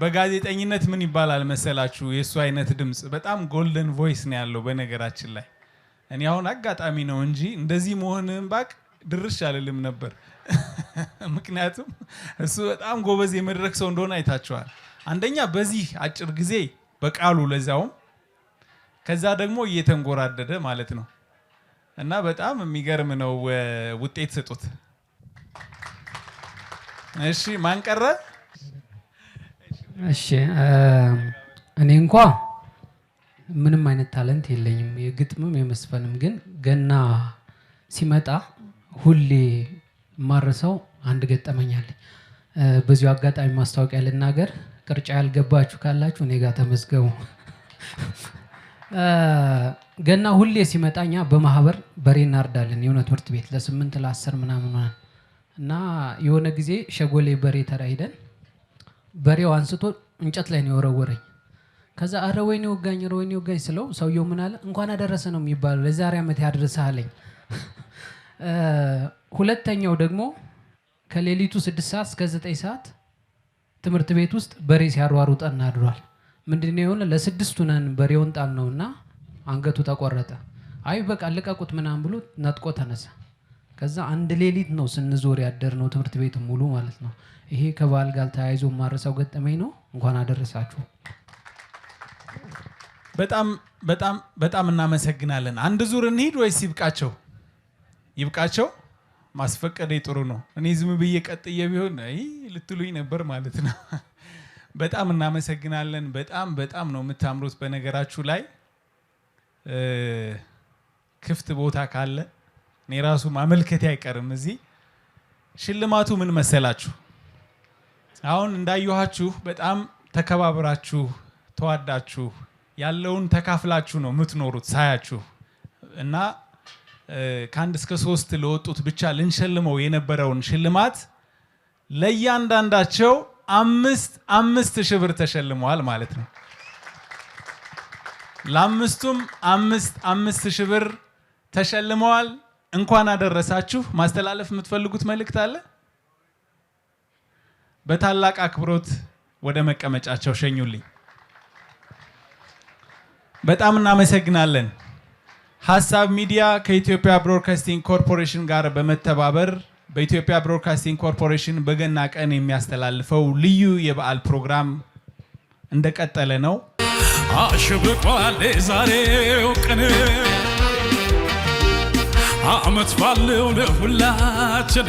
በጋዜጠኝነት ምን ይባላል መሰላችሁ? የሱ አይነት ድምጽ በጣም ጎልደን ቮይስ ነው ያለው። በነገራችን ላይ እኔ አሁን አጋጣሚ ነው እንጂ እንደዚህ መሆንን ባቅ ድርሽ አልልም ነበር። ምክንያቱም እሱ በጣም ጎበዝ የመድረክ ሰው እንደሆነ አይታችኋል። አንደኛ በዚህ አጭር ጊዜ በቃሉ ለዛውም ከዛ ደግሞ እየተንጎራደደ ማለት ነው እና በጣም የሚገርም ነው። ውጤት ስጡት። እሺ ማን ቀረ? እሺ እኔ እንኳ ምንም አይነት ታለንት የለኝም የግጥምም የመስፈንም። ግን ገና ሲመጣ ሁሌ ማረሰው አንድ ገጠመኛል። በዚሁ አጋጣሚ ማስታወቂያ ልናገር። ቅርጫ ያልገባችሁ ካላችሁ እኔ ጋር ተመዝገቡ። ገና ሁሌ ሲመጣኛ በማህበር በሬ እናርዳለን። የሆነ ትምህርት ቤት ለ8 ለ10 ምናምን እና የሆነ ጊዜ ሸጎሌ በሬ ተራ ሄደን በሬው አንስቶ እንጨት ላይ ነው የወረወረኝ። ከዛ አረ ወይኔ ወጋኝ ስለው ሰውየው ምን አለ? እንኳን አደረሰ ነው የሚባለው፣ ለዛሬ ዓመት ያድርሰህ አለኝ። ሁለተኛው ደግሞ ከሌሊቱ 6 ሰዓት እስከ 9 ሰዓት ትምህርት ቤት ውስጥ በሬ ሲያሯሩጠን አድሯል። ምንድነው የሆነ ለ6 ነን በሬውን ጣል ነውና አንገቱ ተቆረጠ። አይ በቃ ልቀቁት ምናምን ብሎ ነጥቆ ተነሳ። ከዛ አንድ ሌሊት ነው ስንዞር ያደር ነው ትምህርት ቤት ሙሉ ማለት ነው። ይሄ ከባል ጋር ተያይዞ ማረሳው ገጠመኝ ነው። እንኳን አደረሳችሁ። በጣም እናመሰግናለን። አንድ ዙር እንሂድ ወይስ ይብቃቸው? ይብቃቸው። ማስፈቀደ ጥሩ ነው። እኔ ዝም ብዬ ቀጥዬ ቢሆን ልትሉኝ ነበር ማለት ነው። በጣም እናመሰግናለን። በጣም ነው የምታምሩት። በነገራችሁ ላይ ክፍት ቦታ ካለ እኔ ራሱ ማመልከቴ አይቀርም። እዚህ ሽልማቱ ምን መሰላችሁ? አሁን እንዳየኋችሁ በጣም ተከባብራችሁ ተዋዳችሁ ያለውን ተካፍላችሁ ነው የምትኖሩት ሳያችሁ እና ከ1 እስከ 3 ለወጡት ብቻ ልንሸልመው የነበረውን ሽልማት ለእያንዳንዳቸው 5,000 ብር ተሸልመዋል ማለት ነው። ለአምስቱም 5,000 ብር ተሸልመዋል። እንኳን አደረሳችሁ። ማስተላለፍ የምትፈልጉት መልእክት አለ? በታላቅ አክብሮት ወደ መቀመጫቸው ሸኙልኝ። በጣም እናመሰግናለን። ሀሳብ ሚዲያ ከኢትዮጵያ ብሮድካስቲንግ ኮርፖሬሽን ጋር በመተባበር በኢትዮጵያ ብሮድካስቲንግ ኮርፖሬሽን በገና ቀን የሚያስተላልፈው ልዩ የበዓል ፕሮግራም እንደቀጠለ ነው። አሸብርቋል ዛሬው ቀን ዓመት ባለው ለሁላችን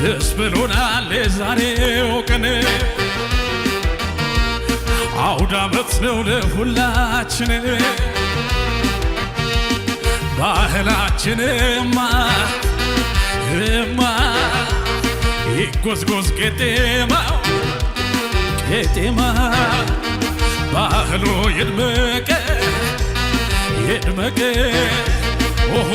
ደስ ብሎናል ዛሬው ቀን አውደ ዓመት ነው ለሁላችን ባህላችንማ ይጎዝጎዝ ቄጤማው ቄጤማ ባህሉ ይድመቅ ይድመቅ ኦሆ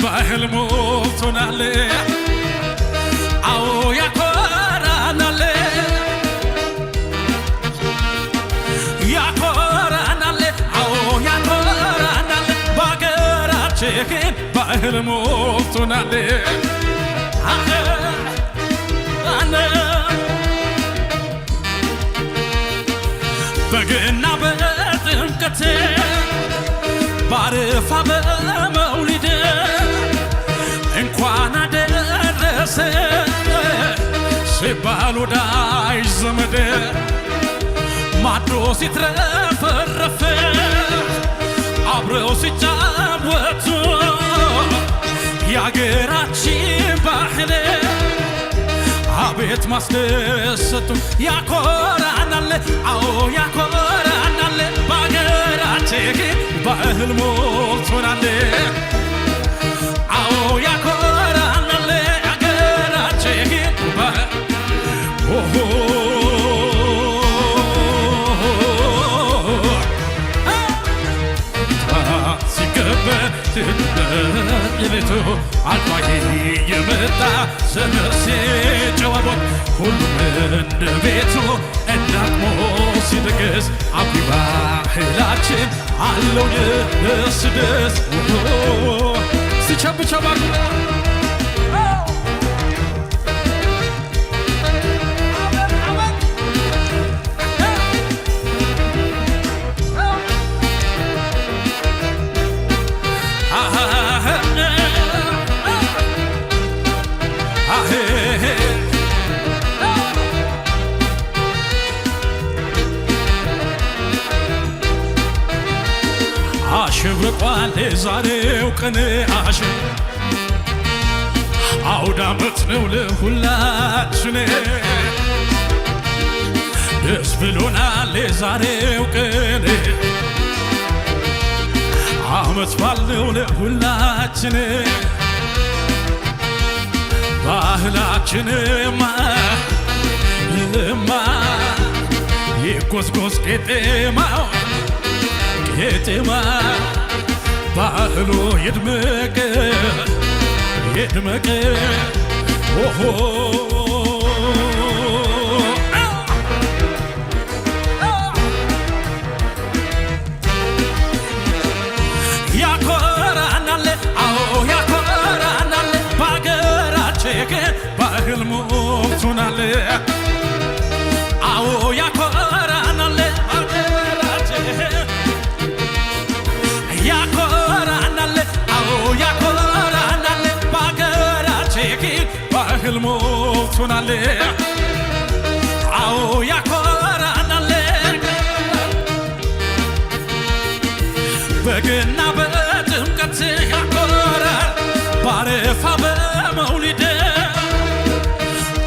ባህል ሞልቶናል አዎ ያኮራናል ያኮራናል አዎ ያኮራናል በአገራችን ባህል ሞልቶናል በገና በጥምቀት ባረፋ በመውሊድ እንኳን አደረሰ ሲባል ወዳጅ ዘመድ ማዶ ሲትረፈረፍ አብረው ሲጫወቱ የአገራችን ባህል አቤት ማስደሰቱ ያኮራናል አዎ ያኮራናል በአገራችን ባህል ሞልቶናል አዎ ያኮራናል አገራችን ባህል ኦሆ ሲከበር የቤቱ አልፋዬ የመጣ ዘመር ሲጨዋወት ሁሉም እንደ ቤቱ እንዳቅሞ ሲደገስ አቢ ባህላችን አለው ደስ ደስ ሲቸብቸባ አሸብርቋል ዛሬው ቀን አውደ ዓመት ነው ለሁላችን ደስ ብሎናል ዛሬው ቀን ዓመት ባለው ለሁላችን ባህላችንማ ይጎዝጎዝ ቄጤማው ቄጤማ ባህሉ ይድመቅ ይድመቅ ኦሆ ያኮራናል አዎ ያኮራናል በአገራችን ባህል ሞልቶናል አዎ ያኮራናል ያኮራናል አዎ ያኮራናል በአገራችን ባህል ሞልቶናል አዎ ያኮራናል በገና በጥምቀት ያኮራል ባረፋ በመውሊድ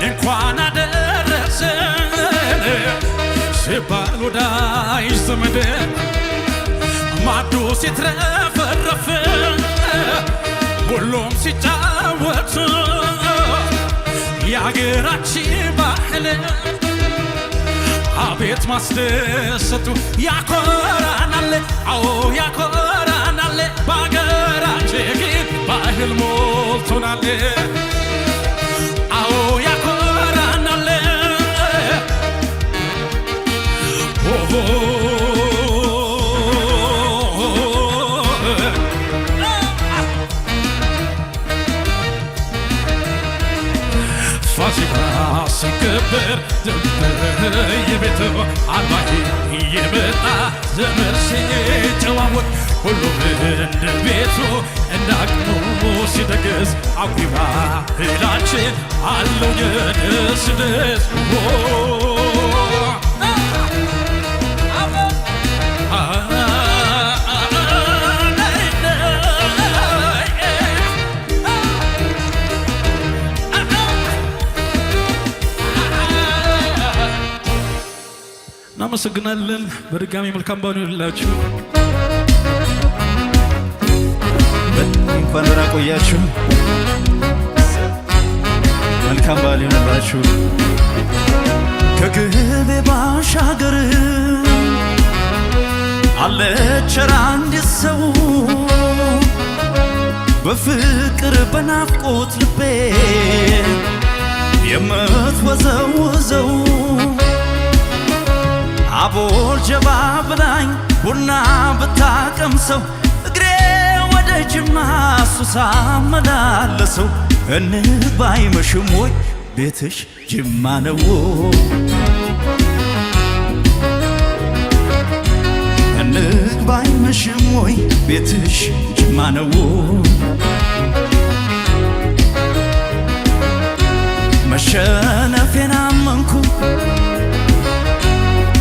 እንኳን አደረሰን ሲባል ወዳጅ ዘመድ ማዶ ሲትረፈረፍ ሁሉም ሲጫወት የአገራችን ባህል አቤት ማስደሰቱ ያኮራናል አዎ ያኮራናል በአገራችን ግን ባህል ሞልቶናል አዎ ያኮራናል ፋሲካ ሲከበር ዘመር የቤት አልባይ የመጣ ዘመር ሲጨዋወት ሁሉም እንደ ቤቱ እንደ አቅሙ ሲደግስ አዊባ እላችን አለው የደስ ደስ እናመሰግናለን። በድጋሚ መልካም በዓል ይሁንላችሁ። እንኳን ደህና ቆያችሁ። መልካም በዓል ይሁንላችሁ። ከግቤ ባሻገር አለች አንዲት ሰው በፍቅር በናፍቆት ልቤ የምትወዘውዘው አቦል ጀባ ብላኝ ቡና ብታቀምሰው እግሬ ወደ ጅማ ሱሳ መላለሰው እንግባ አይመሽም ወይ ቤትሽ ጅማ ነው እንግባ አይመሽም ወይ ቤትሽ ጅማ ነው መሸነፌን አመንኩ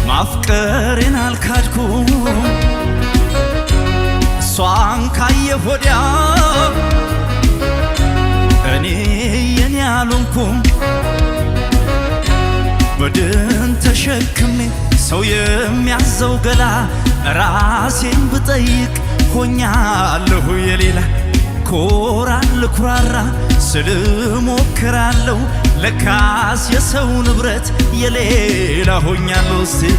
ማፍቀሬን አልካድኩ እሷን ካየሁ ወዲያ እኔ የኔ አልሆንኩም በድን ተሸክሜ ሰው የሚያዘው ገላ ራሴን ብጠይቅ ሆኛለሁ የሌላ ኮራል ኩራራ ስል ሞክራለሁ ለካስ የሰው ንብረት የሌላ ሆኛለሁ ሲል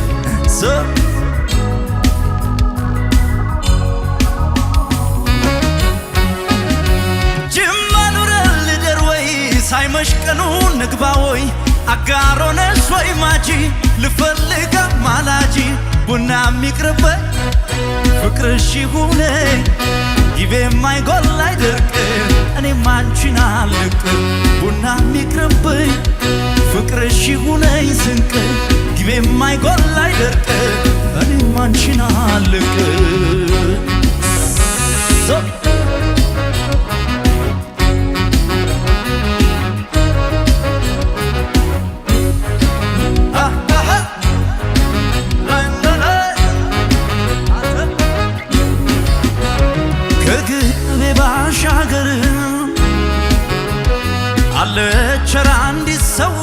ጅማ ኑረን ልደር ወይ ሳይመሽ ቀኑ ንግባ ወይ አጋሮነሽ ወይ ማጂ ልፈልጋ ማላጂ ቡና የሚቅርበኝ ፍቅርሽ ይሁነኝ ጊቤ የማይጎል አይደርቅ እኔም አንቺን አልቅ ቡና የሚቅርብኝ ፍቅርሽ ይሁነኝ ስንቅ ጊቤ የማይጎል አይደርቅ እኔም አንቺን አልቅ ከግቤ ባሻገር አለች አንዲት ሰው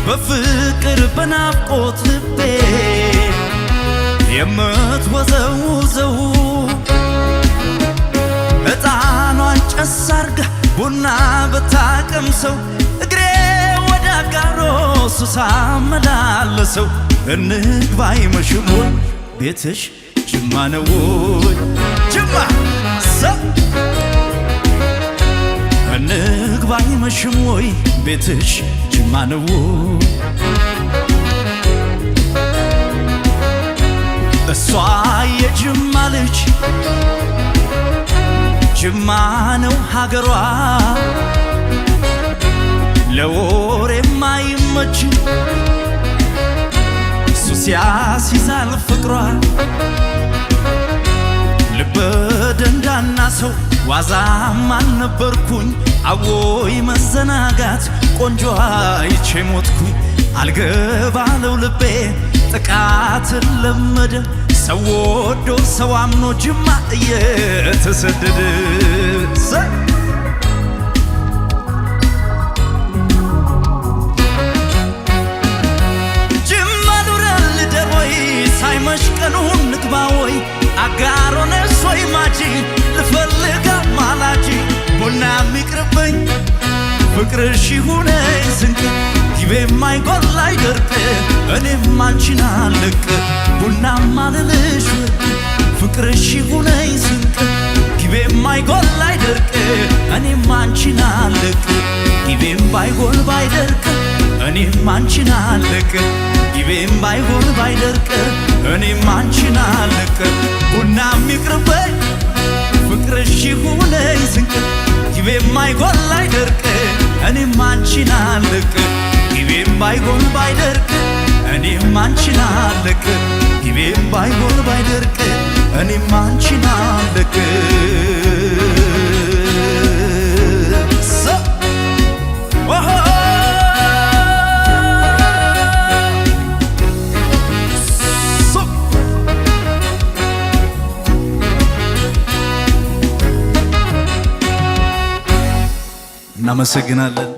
በፍቅር በናፍቆት ልቤ የምትወዘውዘው እጣኗን ጨስ አርጋ ቡና ብታቀምሰው እግሬ ወደ አጋሮ ሱሳ መላለሰው እንግባ አይመሽም ወይ ቤትሽ ጅማ ነው ወይ ጅማ እንግባ አይመሽም ወይ ቤትሽ ጅማ ነው እሷ የጅማ ልጅ ጅማ ነው ሀገሯ ለወሬ የማይመች ሱስ ያስይዛል ፍቅሯ ልበ ደንዳና ሰው ዋዛም አልነበርኩኝ አዎይ መዘናጋት ቆንጆ አይቼ ሞትኩኝ አልገባለው ልቤ ጥቃትን ለመደ ሰው ወዶ ሰው አምኖ ጅማ እየተሰደደ ጅማ ኑረን ልደር ወይ ሳይመሽ ቀኑ ንግባ ወይ አጋሮነሽ ወይ ማጂ ልፈልጋ ማላጂ ቡና የሚቅርብኝ ፍቅርሽ ይሁነኝ ስንቅ ጊቤ የማይጎል አይደርቅ እኔም አንቺን አልለቅ ቡናማ ልልሽ ወርቅ ፍቅርሽ ይሁነኝ ስንቅ ጊቤ የማይጎል አይደርቅ እኔም አንቺን አልለቅ ጊቤም ባይጎል ባይደርቅ እኔም አንቺን አልለቅ ጊቤም ባይጎል ባይደርቅ እኔም አንቺን አልለቅ ቡናም ይቅርበኝ ፍቅርሽ ይሁነኝ ስንቅ ጊቤ የማይጎል አይደርቅ እኔም አንቺን አልለቅ ጊቤም ባይጎል ባይደርቅ እኔም አንቺን አልለቅ ጊቤም ባይጎል ባይደርቅ እኔም አንቺን አልለቅ እናመሰግናለን።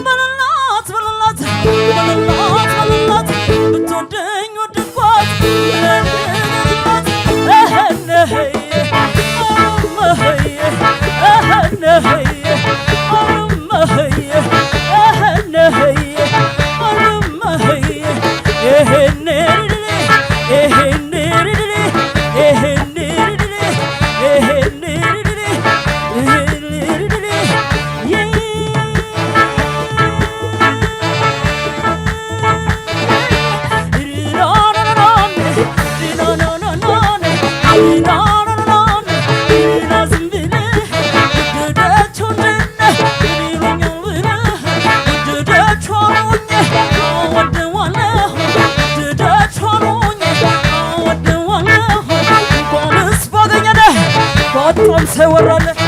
በልላት በልላት በልላት በልላት ብትወደኝ ወደድኳት በልላት እህነህይ እህነህይ እህነህይ እህነህይ እህነህይ እህነህይ እህነህይ Say what